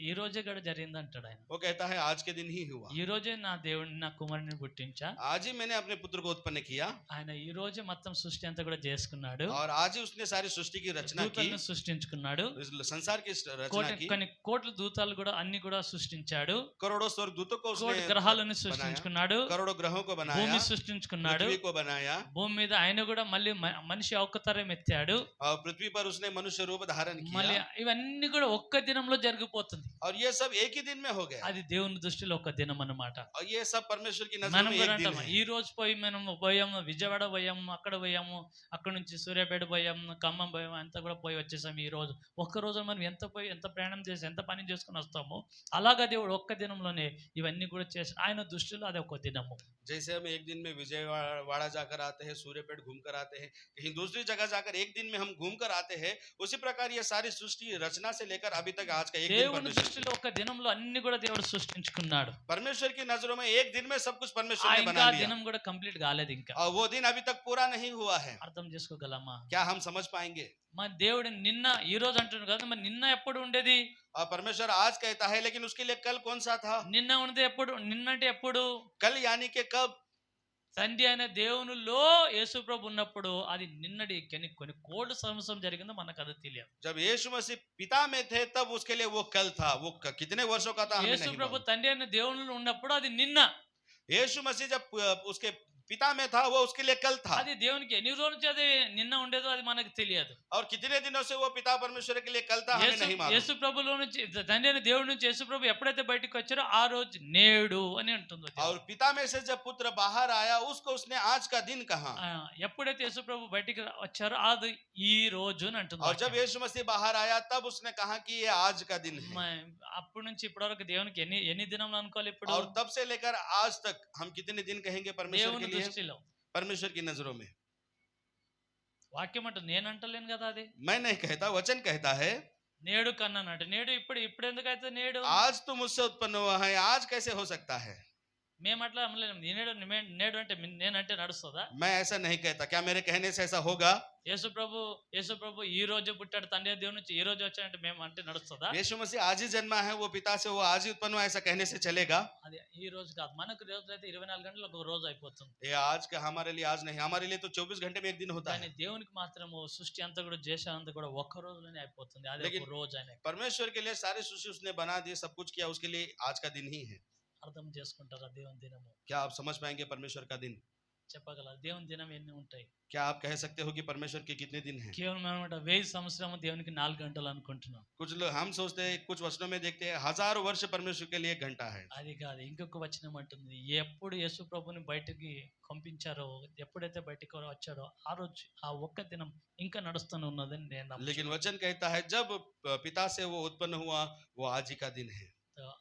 ఈ రోజే కూడా జరిగింది అంటాడు ఆయన. वो कहता है आज के दिन ही हुआ। ఈ రోజే నా దేవుడిని, నా కుమారుని పుట్టించా. आज ही मैंने अपने पुत्र को उत्पन्न किया ఆయన ఈ రోజే మొత్తం సృష్టి అంతా కూడా చేసుకున్నాడు. और आज ही उसने सारी सृष्टि की रचना की, దూతలను సృష్టించుకున్నాడు. इस संसार की रचना की। కొన్ని కోట్ల దూతాలు కూడా అన్ని కూడా సృష్టించాడు. करोड़ों स्वर्गदूतों को కోటి उसने గ్రహాలను సృష్టించుకున్నాడు. करोड़ों ग्रहों को बनाया, భూమి సృష్టించుకున్నాడు. पृथ्वी को बनाया, భూమి మీద ఆయన కూడా మళ్ళీ మనిషి అవతారం ఎత్తాడు. और पृथ्वी पर उसने मनुष्य रूप धारण మళ్ళీ किया, ఇవన్నీ కూడా ఒక్క దినంలో జరిగిపోతుంది. और ये सब एक ही दिन में हो गया। అది దేవుని దృష్టిలో ఒక దినం అన్నమాట. और ये सब परमेश्वर की नजर మనం में కూడా एक दिन అంటాం, ఈ है। రోజు పోయి మనం పోయాము, విజయవాడ పోయాము, అక్కడ పోయాము, అక్కడ నుంచి సూర్యాపేట పోయాము, ఖమ్మం పోయాము, అంతా కూడా పోయి వచ్చేసాము. ఈ రోజు ఒక్క రోజు మనం ఎంత ప్రయాణం చేసి ఎంత పని చేసుకుని వస్తామో అలాగా దేవుడు ఒక్క దినంలోనే ఇవన్నీ కూడా చేసి ఆయన దృష్టిలో అది ఒక దినము. जैसे हम एक दिन में विजयवाड़ा जाकर आते हैं, सूर्यपेट घूम कर आते हैं, कहीं दूसरी जगह जाकर एक दिन में हम घूम कर आते हैं, उसी प्रकार ये सारी सृष्टि रचना से लेकर अभी तक आज का एक दिन దేవుని परमेश्वर దృష్టిలో ఒక దినంలో అన్ని కూడా దేవుడు సృష్టించుకున్నాడు. परमेश्वर की नजरों में एक दिन में सब कुछ परमेश्वर ने ఇంకా बना लिया, దినం కూడా కంప్లీట్ కాలేదు ఇంకా. और वो दिन अभी तक पूरा नहीं हुआ है। అర్థం చేసుకోగలమా? क्या हम समझ पाएंगे? మన దేవుడు నిన్న ఈ రోజు అంటున్నాడు కదా, మరి నిన్న ఎప్పుడు ఉండేది? और परमेश्वर आज कहता है, लेकिन उसके लिए कल कौन सा था? నిన్న ఉన్నది ఎప్పుడు? నిన్నంటే ఎప్పుడు? कल यानी के कब? తండ్రి అయిన దేవునిలో యేసు ప్రభు ఉన్నప్పుడు అది నిన్నటి కొన్ని కోట్ల సంవత్సరం జరిగిందో మనకు అది తెలియదు. जब यीशु मसीह पिता में थे तब उसके लिए वो कल था, वो कितने वर्षों का था हमें యేసు नहीं ప్రభు मालूम। తండ్రి అయిన దేవునిలో ఉన్నప్పుడు అది నిన్న, यीशु मसीह जब उसके पिता में था वो उसके लिए कल था, అది దేవునికి ఎన్ని రోజుల నుంచి అది నిన్న ఉండేదో అది మనకు తెలియదు. और कितने दिनों से वो पिता परमेश्वर के लिए कल था हमें नहीं मालूम। యేసు ప్రభులో నుంచి తండ్రి అయిన దేవుడి నుంచి యేసు ప్రభు ఎప్పుడైతే బయటకు వచ్చారో ఆ రోజు నేడు అని అంటుంది. और पिता में से जब पुत्र बाहर आया उसको उसने आज का दिन कहा, ఎప్పుడైతే యేసు ప్రభు బయటికి వచ్చారో అది ఈ రోజు అని అంటుంది. और जब यीशु मसीह बाहर आया तब उसने कहा कि ये आज का दिन है। అప్పటి నుంచి ఇప్పటి వరకు దేవునికి ఎన్ని ఎన్ని దినములు అనుకోవాలి ఇప్పుడు? और तब से लेकर आज तक हम कितने दिन कहेंगे परमेश्वर के దేవుని लिए? దృష్టిలో परमेश्वर की नजरों में। వాక్యం అంటే నేను అంటలేను కదా, అది मैं नहीं कहता, वचन कहता है నేడు కన్నానంటే నేడు ఇప్పుడు ఎందుకైతే నేడు आज तुम मुझसे उत्पन्न हुआ है, आज कैसे हो सकता है? మేము అట్లా అనలేము. నేడు అంటే నేనంటే నడుస్తుందా? मैं ऐसा नहीं कहता, क्या मेरे कहने से ऐसा होगा? యేసు ప్రభు ఈ రోజు పుట్టాడు, తండ్రి దేవుని నుంచి ఈ రోజు వచ్చాడంటే మేము అంటే నడుస్తుందా? यीशु मसीह आज ही जन्मा है, वो पिता से वो आज ही उत्पन्न हुआ, ऐसा कहने से चलेगा? అది ఈ రోజు కాదు, మనకు రోజు అయితే 24 గంటలు ఒక రోజు అయిపోతుంది. ये आज का हमारे लिए आज नहीं, हमारे लिए तो 24 घंटे में एक दिन होता కానీ है। దేవునికి మాత్రము సృష్టి అంతా కూడా చేసే అంతా కూడా ఒక్క రోజులోనే అయిపోతుంది. అది लेकिन ఒక రోజు ఆయన परमेश्वर के लिए सारी सृष्टि उसने बना दी, सब कुछ किया, उसके लिए आज का दिन ही है। అర్థం చేసుకుంటారా? దేవుని దినము क्या आप समझ पाएंगे परमेश्वर का दिन? చెప్పగలరు దేవుని దినం ఎన్ని ఉంటాయి? क्या आप कह सकते हो कि परमेश्वर के कितने दिन हैं? కేవలం అనమాట 1000 సంవత్సరం దేవునికి 4 గంటలు అనుకుంటున్నాం. कुछ लोग हम सोचते हैं, कुछ वचनों में देखते हैं 1000 वर्ष परमेश्वर के लिए 1 घंटा है। అది కాదు, ఇంకొక వచనం అంటుంది, ఎప్పుడు యేసు ప్రభుని బయటికి పంపించారో, ఎప్పుడైతే బయటికి వచ్చాడో ఆ రోజు ఆ ఒక్క దినం ఇంకా నడుస్తూనే ఉన్నదని నేను నమ్ముతున్నాను. लेकिन वचन कहता है जब पिता से वो उत्पन्न हुआ वो आज ही का दिन है।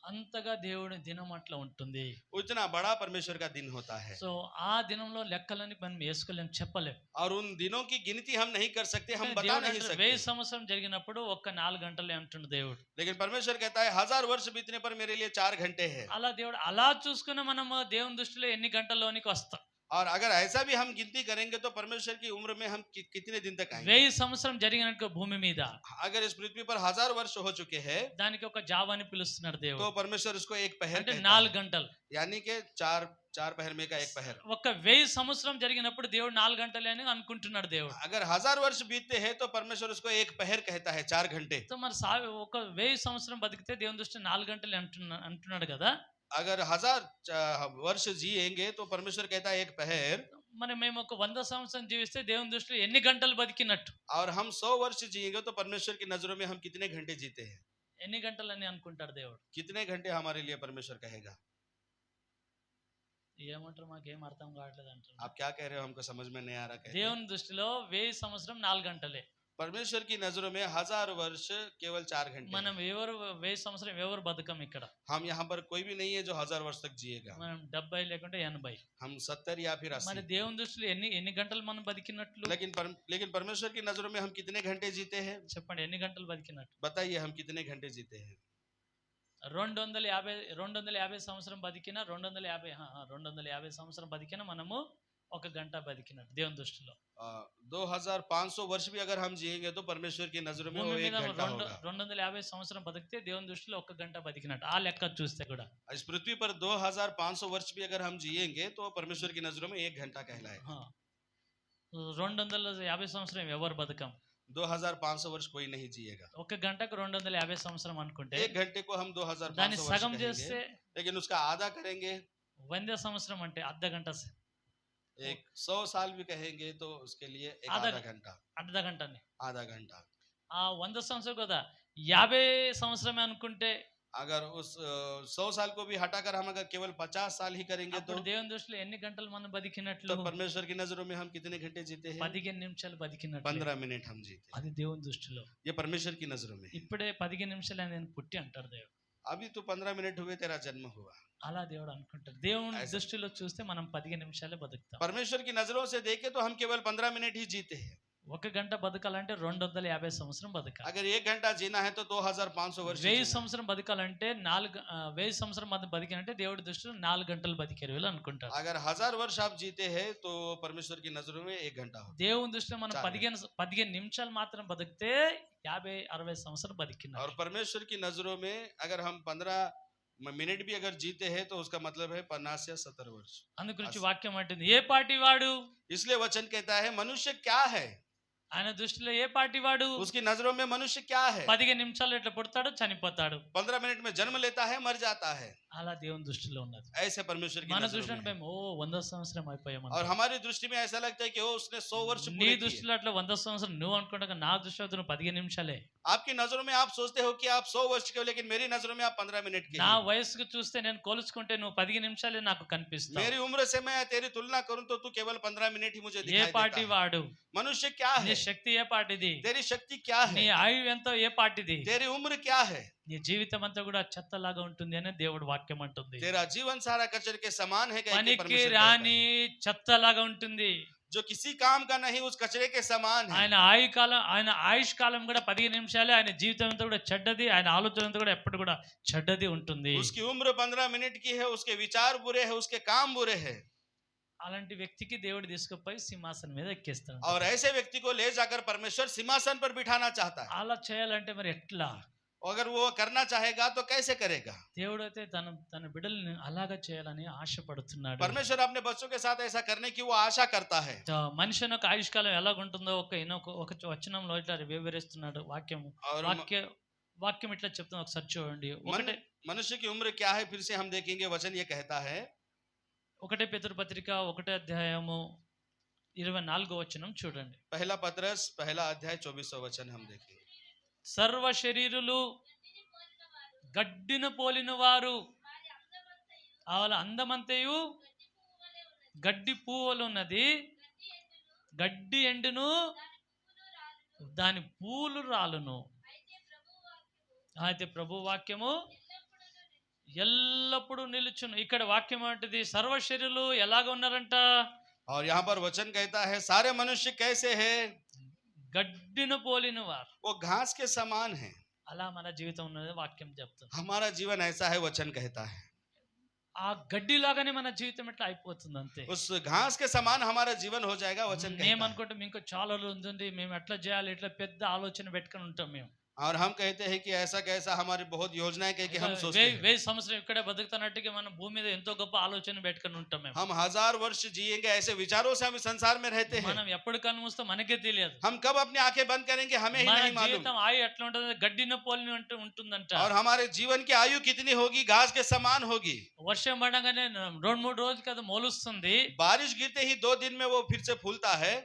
అంతగా దేవుడి దినం అట్లా ఉంటుంది. उतना बड़ा परमेश्वर का दिन होता है। సో ఆ దినంలో లెక్కలని మనం వేసుకోలేం, చెప్పలేం. और उन दिनों की गिनती हम नहीं कर सकते, हम बता దేవుడు नहीं అంటే सकते। 1000 సంవత్సరం జరిగినప్పుడు ఒక్క 4 గంటలే అంటుండు దేవుడు. लेकिन परमेश्वर कहता है 1000 वर्ष बीतने पर मेरे लिए 4 घंटे है। అలా దేవుడు అలా చూసుకుని మనము దేవుని దృష్టిలో ఎన్ని గంటల్లోనికి వస్తాం? और अगर ऐसा भी हम गिनती करेंगे तो परमेश्वर की उम्र में हम कितने दिन तक आएंगे? 1000 సంవత్సరం జరిగినట్టు భూమి మీద अगर इस पृथ्वी पर 1000 वर्ष हो चुके हैं దానికి ఒక జావాని పిలుస్తున్నాడు तो దేవుడు. परमेश्वर उसको एक पहर అంటే कहता 4 है। గంటలు. यानी कि चार पहर में का एक पहर। ఒక 1000 సంవత్సరం జరిగినప్పుడు దేవుడు 4 గంటలే అని అనుకుంటున్నాడు దేవుడు. अगर 1000 वर्ष बीतते हैं तो परमेश्वर उसको एक पहर कहता है, 4 घंटे। సో మరి ఒక 1000 సంవత్సరం బతికితే దేవుని దృష్టిలో 4 గంటలే అంటున్నాడు కదా. अगर 1000 वर्ष जिएंगे तो परमेश्वर कहता है एक पहर। మరి మేము ఒక 100 సంవత్సరం జీవిస్తే దేవుని దృష్టిలో ఎన్ని గంటలు బతికినట్టు? और हम 100 वर्ष जिएंगे तो परमेश्वर की नजरों में हम कितने घंटे जीते हैं? ఎన్ని గంటలు అని అనుకుంటాడు దేవుడు? कितने घंटे हमारे लिए परमेश्वर कहेगा? ఏమంటారు? మాకేం అర్థం కావట్లేదు అంటారు. आप क्या कह रहे हो, हमको समझ में नहीं आ रहा। कहते हैं, దేవుని దృష్టిలో 1000 సంవత్సరం 4 గంటలే. परमेश्वर की नजरों में 1000 वर्ष केवल 4 घंटे हैं। మనం ఎవరు 1000 సంవత్సరం ఎవరు బతకం ఇక్కడ. हम यहाँ पर कोई भी नहीं है जो 1000 वर्ष तक जिएगा। మనం 70 లేకుంటే 80. हम 70 या फिर మరి 80। దేవుని దృష్టిలో ఎన్ని గంటలు మనం బతికినట్లు? लेकिन परमेश्वर की नजरों में हम कितने घंटे जीते हैं? చెప్పండి, ఎన్ని గంటలు బతికినట్టు? बताइए हम कितने घंटे जीते हैं? 250 సంవత్సరం బతికిన 250 సంవత్సరం బతికిన మనము 1 గంట బతికినట్టు దేవుని దృష్టిలో. 2500 वर्ष भी अगर हम जिएंगे तो परमेश्वर की नजरों में वो భూమి 1 మీద घंटा होगा। 250 సంవత్సరం బతికితే దేవుని దృష్టిలో 1 గంట బతికినట్టు. ఆ లెక్క చూస్తే కూడా इस पृथ्वी पर 2500 वर्ष भी अगर हम जिएंगे तो परमेश्वर की नजरों में 1 घंटा कहलाए। 250 సంవత్సరం ఎవరు బతకం? 2500 वर्ष कोई नहीं जिएगा। 1 గంటకు 250 సంవత్సరం అనుకుంటే 1 घंटे को हम దాన్ని 2500 वर्ष సగం कहेंगे, చేస్తే लेकिन उसका आधा करेंगे 100 సంవత్సరం అంటే అర్ధ గంట. 100 साल भी कहेंगे तो उसके लिए एक आधा आधा घंटा। అర్ధ గంటని. आधा घंटा। ఆ 100 సంవత్సరం కదా 50 సంవత్సరమే అనుకుంటే अगर उस 100 साल को भी हटाकर हम अगर केवल 50 साल ही करेंगे तो అప్పుడు దేవుని దృష్టిలో ఎన్ని గంటలు మనం బతికినట్లు? तो परमेश्वर की नजरों में हम कितने घंटे जीते हैं? 15 నిమిషాలు బతికినట్లు. 15 मिनट हम जीते हैं। అది దేవుని దృష్టిలో. ये परमेश्वर की नजरों में है। ఇప్పుడే 15 నిమిషాలు నేను పుట్టి అంటారు దేవుడు. अभी तो 15 मिनट हुए तेरा जन्म हुआ। అలా దేవుడు అనుకుంటారు. దేవుని ऐसा- దృష్టిలో చూస్తే మనం 15 నిమిషాలే బతుకుతాం. परमेश्वर की नजरों से देखे तो हम केवल 15 मिनट ही जीते हैं। 1 గంట బతకాలంటే 250 సంవత్సరం బతకాలి. अगर 1 घंटा जीना है तो 2500 वर्ष 1000 जीना है। సంవత్సరం బతకాలంటే 1000 సంవత్సరం బతికినంటే దేవుడి దృష్టిలో 4 గంటలు బతికారు వీళ్ళు అనుకుంటారు. अगर 1000 वर्ष आप जीते हैं तो परमेश्वर की नजरों में 1 घंटा होता దేవుని దృష్టిలో మనం చాలు. 15 నిమిషాలు మాత్రం బతికితే 50-60 సంవత్సరం బతికినారు. है। और परमेश्वर की नजरों में अगर हम 15 मिनट भी अगर जीते हैं तो उसका मतलब है 50 या 70 वर्ष। అందు గురించి వాక్యం అంటుంది ఏ పార్టీ వాడు, इसलिए वचन कहता है मनुष्य क्या है, ఆయన దృష్టిలో ఏ పార్టీ వాడు, उसकी नजरों में मनुष्य क्या है। 15 నిమిషాలు ఇట్లా పుడతాడు చనిపోతాడు, 15 मिनट में जन्म लेता है मर जाता है। అలా దేవుని దృష్టిలో ఉన్నది. ऐसे परमेश्वर की మన नजरों దృష్టిలో में है। మేము 100 సంవత్సరం అయిపోయాం. और हमारी दृष्टि में ऐसा लगता है कि वो उसने 100 वर्ष నీ पूरे किए। దృష్టిలో అట్లా 100 సంవత్సరం నువ్వు అనుకుంటా, నా దృష్టిలో నువ్వు 15 నిమిషాలే. आपकी नजरों में आप सोचते हो कि आप 100 वर्ष के हो, लेकिन मेरी नजरों में आप 15 मिनट के నా हैं। వయసుకు చూస్తే నేను కోల్చుకుంటే నువ్వు 15 నిమిషాలే నాకు కనిపిస్తావు. मेरी उम्र से मैं तेरी तुलना करूं तो तू केवल 15 मिनट ही मुझे ఏ दिखाई పార్టీ देता है। వాడు, मनुष्य क्या నీ है, శక్తి ఏ పార్టీది, तेरी शक्ति क्या నీ है, ఆయువు ఎంతో ఏ పార్టీది, तेरी उम्र क्या है। నీ జీవితం అంతా కూడా చెత్తలాగా ఉంటుంది అని దేవుడు వాక్యం అంటుంది. तेरा जीवन सारा कचरे के समान है, कह के పనికి परमेश्वर రాని कहता है। చెత్తలాగా ఉంటుంది. जो किसी काम का नहीं उस कचरे के समान है। ఆయన ఆయుష్ కాలం కూడా 15 నిమిషాలే. ఆయన జీవితం అంతా కూడా చెడ్డది, ఆయన ఆలోచన అంతా కూడా ఎప్పుడు కూడా చెడ్డది ఉంటుంది. उसकी उम्र 15 मिनट की है, उसके विचार बुरे हैं, उसके काम बुरे हैं। అలాంటి వ్యక్తికి దేవుడు తీసుకుపోయి సింహాసనం మీద ఎక్కిస్తాడు. और ऐसे व्यक्ति को ले जाकर परमेश्वर सिंहासन पर बिठाना चाहता है। అలా చేయాలంటే మరి ఎట్లా? अगर वो करना चाहेगा तो कैसे करेगा। దేవుడు అయితే తన బిడ్డల్ని అలాగా చేయాలని ఆశపడుతున్నాడు. परमेश्वर अपने बच्चों के साथ ऐसा करने की वो आशा करता है। మనిషి యొక్క ఆయుష్కాలం ఎలాగుంటుందో ఒక వచనంలో ఇట్లా వివరిస్తున్నాడు వాక్యం. और వాక్యం ఇట్లా చెప్తున్నా, ఒకసారి చూడండి. मनुष्य की उम्र क्या है, फिर से हम देखेंगे। वचन ये कहता है, 1 పేతురు పత్రిక 1వ అధ్యాయము 24వ వచనం చూడండి. पहला पत्रस 1 अध्याय 24वां वचन हम देखेंगे। సర్వ శరీరులు గడ్డిన పోలిన వారు, వాళ్ళ అందమంతయు గడ్డి పువ్వులు ఉన్నది, గడ్డి ఎండును దాని పూలు రాలును. అయితే ప్రభు వాక్యము ఎల్లప్పుడూ నిలుచును. ఇక్కడ వాక్యం ఏంటిది? సర్వ శరీరులు ఎలాగ ఉన్నారంట? और यहाँ पर वचन कहता है सारे मनुष्य कैसे हैं, గడ్డిన పోలిన వారు, वो घास के समान है। అలా మన జీవితం ఉన్నది వాక్యం చెప్తుంది. हमारा जीवन ऐसा है, वचन कहता है। ఆ గడ్డి లాగానే మన జీవితం ఎట్లా అయిపోతుంది అంతే. उस घास के समान हमारा जीवन हो जाएगा, वचन कहता है। మేమనుకుంటాం ఇంకా చాలా ఉంది, మేము ఎట్లా చేయాలి, ఇట్లా పెద్ద ఆలోచన పెట్టుకొని ఉంటాం మేము. और हम कहते हैं कि ऐसा कैसा, हमारी बहुत योजनाएं कह के हम सोचते हैं। 1000 సంవత్సరం ఇక్కడే బతుకుతున్నట్టుగా మనం భూమి మీద ఎంతో గొప్ప ఆలోచన పెట్టుకొని ఉంటాం మేము. हम 1000 वर्ष जिएंगे, ऐसे विचारों से हम इस संसार में रहते हैं। మనం ఎప్పుడు కన్ను మూస్తాం మనకే తెలియదు. हम कब अपनी आंखें बंद करेंगे हमें ही మన नहीं मालूम। జీవితం ఆయు ఎట్లా ఉంటుంది? గడ్డిన పోలిన ఉంటుందంట. और हमारे जीवन की आयु कितनी होगी, घास के समान होगी। వర్షం పడగానే 2-3 రోజులకి అది మొలుస్తుంది. बारिश गिरते ही 2 दिन में वो फिर से फूलता है।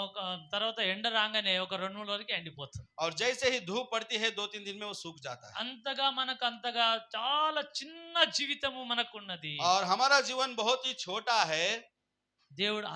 ఒక తర్వాత ఎండ రాగానే ఒక 2-3 రోజులకి ఎండిపోతుంది. और जैसे ही धूप पड़ती है 2-3 दिन में वो सूख जाता है। అంతగా చాలా చిన్న జీవితము మనకున్నది. और हमारा जीवन बहुत ही छोटा है। దేవుడు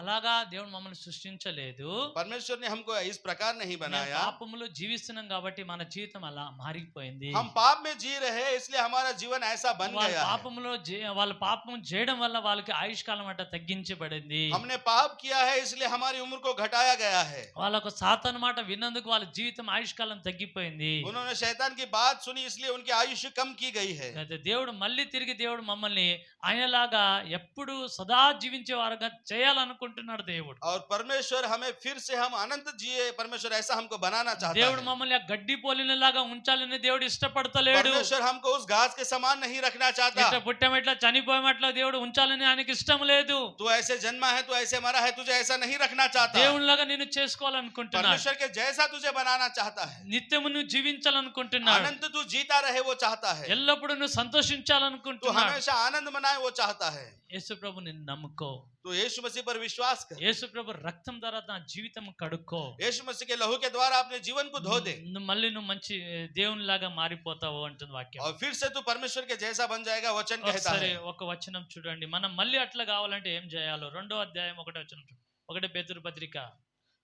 మమ్మల్ని సృష్టించలేదు. परमेश्वर ने हमको इस प्रकार नहीं बनाया। పాపములో జీవిస్తున్నాం కాబట్టి మన జీవితం అలా మారిపోయింది. हम पाप में जी रहे हैं, इसलिए हमारा जीवन ऐसा बन गया है। వాళ్ళ పాపం చేయడం వల్ల వాళ్ళకి ఆయుష్కాలం అట తగ్గించబడింది. हमने पाप किया है, इसलिए हमारी उम्र को घटाया गया है। వాళ్ళకు సాతాను మాట విన్నందుకు వాళ్ళ జీవితం ఆయుష్కాలం తగ్గిపోయింది. उन्होंने शैतान की बात सुनी, इसलिए उनकी आयुष्य कम की गई है। అయితే దేవుడు మమ్మల్ని ఆయనలాగా ఎప్పుడు సదా జీవించే వారుగా చేయాలనుకుంటున్నాడు దేవుడు. और परमेश्वर हमें फिर से हम अनंत जिए, परमेश्वर ऐसा हमको बनाना चाहता దేవుడు है। మమ్మల్ని ఆ గడ్డి పోలినలాగా ఉంచాలని దేవుడు ఇష్టపడతలేడు. परमेश्वर हमको उस घास के समान नहीं रखना चाहता। ఇట్లా పుట్టమట్లా చనిపోయమట్లా దేవుడు ఉంచాలని ఆయనకి ఇష్టం లేదు. तू ऐसे जन्मा है, तू ऐसे मरा है, तुझे ऐसा नहीं रखना चाहता। దేవునిలాగా నిన్ను చేసుకోవాలనుకుంటున్నాడు. परमेश्वर के जैसा तुझे बनाना चाहता है। నిత్యము నువ్వు జీవించాలనుకుంటున్నాడు. अनंत तू जीता रहे वो चाहता है। ఎల్లప్పుడూ నువ్వు तू సంతోషించాలనుకుంటున్నాడు. हमेशा आनंद मनाए वो चाहता है। యేసు ప్రభు నిన్ను నమ్ముకో. तो यीशु मसीह पर विश्वास कर। యేసు ప్రభు రక్తం ద్వారా నా జీవితం కడుక్కో. यीशु मसीह के लहू के द्वारा अपने जीवन को धो दे। మళ్ళీ నువ్వు మంచి దేవునిలాగా మారిపోతావు అంటుంది వాక్యం. और फिर से तू परमेश्वर के जैसा बन जाएगा, वचन कहता సరే है। ఒక వచనం చూడండి. మనం మళ్ళీ అట్లా కావాలంటే ఏం చేయాలో 2వ అధ్యాయం 1వ వచనం 1 పేతురు పత్రిక.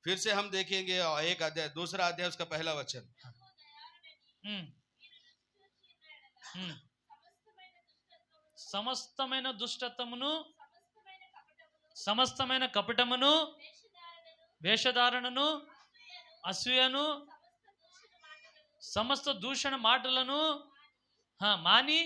फिर से हम देखेंगे एक अध्याय, दूसरा अध्याय उसका पहला वचन। సమస్తమైన దుష్టత్వమును, సమస్తమైన కపటమును, వేషధారణను, అసూయను, సమస్త దూషణ మాటలను మాని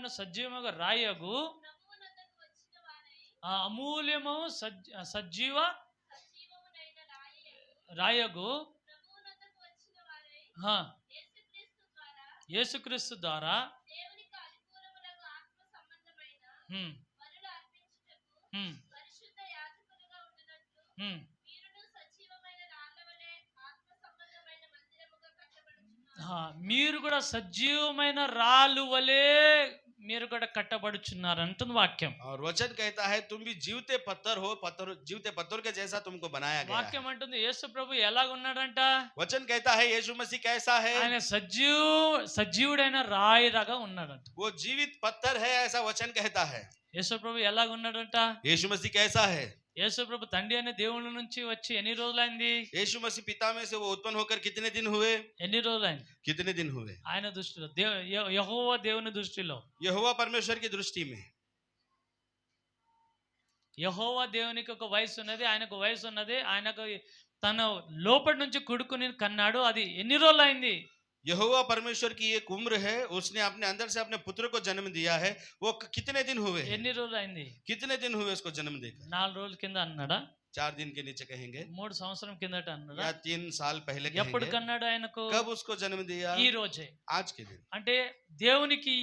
అమూల్యమైన సజీవముగా రాయగు ప్రభువునొద్దకు వచ్చిన వారై అమూల్యము సజీవ సజీవమునైన రాయగు ప్రభువునొద్దకు వచ్చిన వారై ఆ, యేసుక్రీస్తు ద్వారా యేసుక్రీస్తు ద్వారా దేవునికి అనుకూలములకు ఆత్మ సంబంధమైన ఉమ్, బలులు అర్పించుటకు ఉమ్, పరిశుద్ధ యాజకులుగా ఉండునట్లు ఉమ్. మీరును సజీవమైన రాళ్ళవలె ఆత్మ సంబంధమైన మందిరముగా కట్టబడుచున్నారు. మీరు కూడా సజీవమైన రాళ్ళు వలె మీరు కూడా కట్టబడుచున్నారు అంటుంది వాక్యం. और वचन कहता है तुम भी जीवते पत्थर हो, जीवते पत्थर के जैसा तुमको बनाया गया है। వాక్యం అంటుంది యేసు ప్రభు ఎలాగ ఉన్నాడంట? वचन कहता है यीशु मसीह कैसा है, ఆయన సజీవుడైన రాయిలాగా ఉన్నాడంట. वो जीवित पत्थर है, ऐसा वचन कहता है। యేసు ప్రభు ఎలాగ ఉన్నాడంట? यीशु मसीह कैसा है, యేసు ప్రభు తండ్రి అనే దేవుళ్ళ నుంచి వచ్చి ఎన్ని రోజులైంది? यीशु मसीह पिता में से वो उत्पन्न होकर कितने दिन हुए, ఎన్ని రోజులైంది? कितने दिन हुए? ఆయన దృష్టిలో యెహోవా దేవుని దృష్టిలో, यहोवा परमेश्वर की दृष्टि में, యెహోవా దేవునికి ఒక వయసు ఉన్నది, ఆయనకు వయసు ఉన్నది. ఆయనకు తన లోపటి నుంచి కొడుకుని కన్నాడు. అది ఎన్ని రోజులైంది? यहोवा परमेश्वर की एक उम्र है, उसने अपने अंदर से अपने पुत्र को जन्म दिया है। वो कितने दिन हुए, ఎన్ని రోజులైంది? कितने दिन हुए उसको जन्म देकर? 4 రోజుల కింద అన్నాడా? 4 दिन के नीचे कहेंगे 3 సంవత్సరం కిందట అన్నాడా? या 3 साल पहले ఎప్పుడు कहेंगे। కన్నాడు ఆయనకు? कब उसको जन्म दिया? ఈ రోజే. आज के दिन। అంటే దేవునికి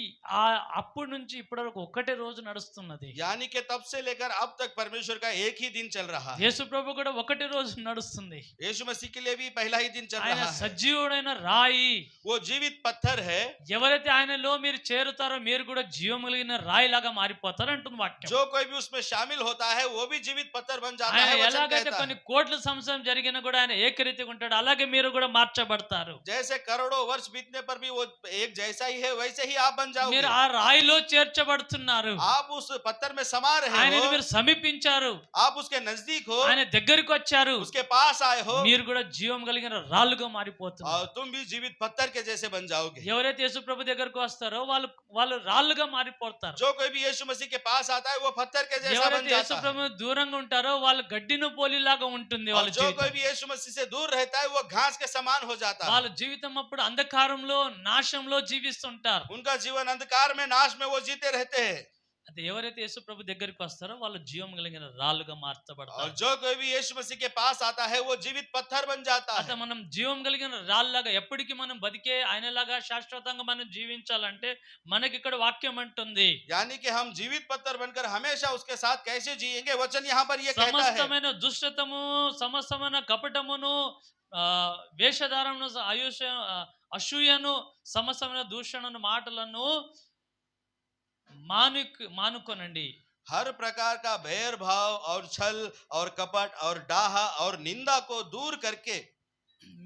అప్పటి నుంచి ఇప్పటి వరకు ఒక్కటే రోజు నడుస్తున్నది. यानी कि तब से लेकर अब तक परमेश्वर का एक ही दिन चल रहा है। యేసు ప్రభు కూడా ఒకటే రోజు నడుస్తుంది. यीशु मसीह के लिए भी पहला ही दिन चल ఆయన रहा है। సజీవుడైన రాయి. वो जीवित पत्थर है। ఎవరైతే ఆయనలో మీరు చేరుతారో మీరు కూడా జీవం కలిగిన రాయిలాగా మారిపోతారు అంటుంది వాక్యం. जो कोई भी उसमें शामिल होता है वो भी जीवित पत्थर बन जाता ఆయన है। वचन ఎలాగైతే कहता కొన్ని है కోట్ల సంవత్సరం జరిగినా కూడా ఆయన ఏకరీతిగా ఉంటాడు, అలాగే మీరు కూడా మార్చబడతారు. जैसे करोड़ों वर्ष बीतने पर भी वो एक जैसा ही है, वैसे ही आप बन जाओगे। మీరు ఆ రాయిలో చేర్చబడుతున్నారు. आप उस पत्थर में समा रहे ఆయనను हो, మీరు సమీపించారు, आप उसके नजदीक हो, ఆయన దగ్గరికి వచ్చారు. उसके पास आए हो, మీరు కూడా జీవం కలిగిన రాళ్ళుగా మారిపోతున్నారు. और तुम भी जीवित पत्थर के जैसे बन जाओगे। ఎవరైతే యేసు ప్రభు దగ్గరకు వస్తారో వాళ్ళు రాళ్ళుగా మారిపోతారు. जो कोई भी यीशु मसीह के पास आता है वो पत्थर के जैसा बन ఎవరైతే యేసు जाता है। ప్రభు దూరంగా ఉంటారో వాళ్ళు గడ్డిను పోలిలాగా ఉంటుంది और వాళ్ళ जो జీవితం. कोई भी यीशु मसीह से दूर रहता है वो घास के समान हो जाता है। వాళ్ళ జీవితం అప్పుడు అంధకారంలో నాశంలో జీవిస్తుంటారు. उनका जीवन अंधकार में, नाश में वो जीते रहते हैं। అయితే ఎవరైతే యేసు ప్రభు దగ్గరికి వస్తారో వాళ్ళు జీవం కలిగిన రాళ్ళుగా और మార్చబడతారు. जो कोई भी यीशु मसीह के पास आता है वो जीवित पत्थर बन जाता అయితే है। మనం జీవం కలిగిన రాళ్ళలాగా ఎప్పటికీ మనం బతికే ఆయనలాగా శాశ్వతంగా మనం జీవించాలంటే మనకి ఇక్కడ వాక్యం అంటుంది, यानी कि हम जीवित पत्थर बनकर हमेशा उसके साथ कैसे जिएंगे, वचन यहाँ पर ये कहता है। సమస్తమైన దుష్టతము, సమస్తమైన కపటమును, వేషధారమును, అసూయను, సమస్తమైన దూషణను, మాటలను మానుకొనండి. हर प्रकार का बैर भाव और छल और कपट और डाहा और निंदा को दूर करके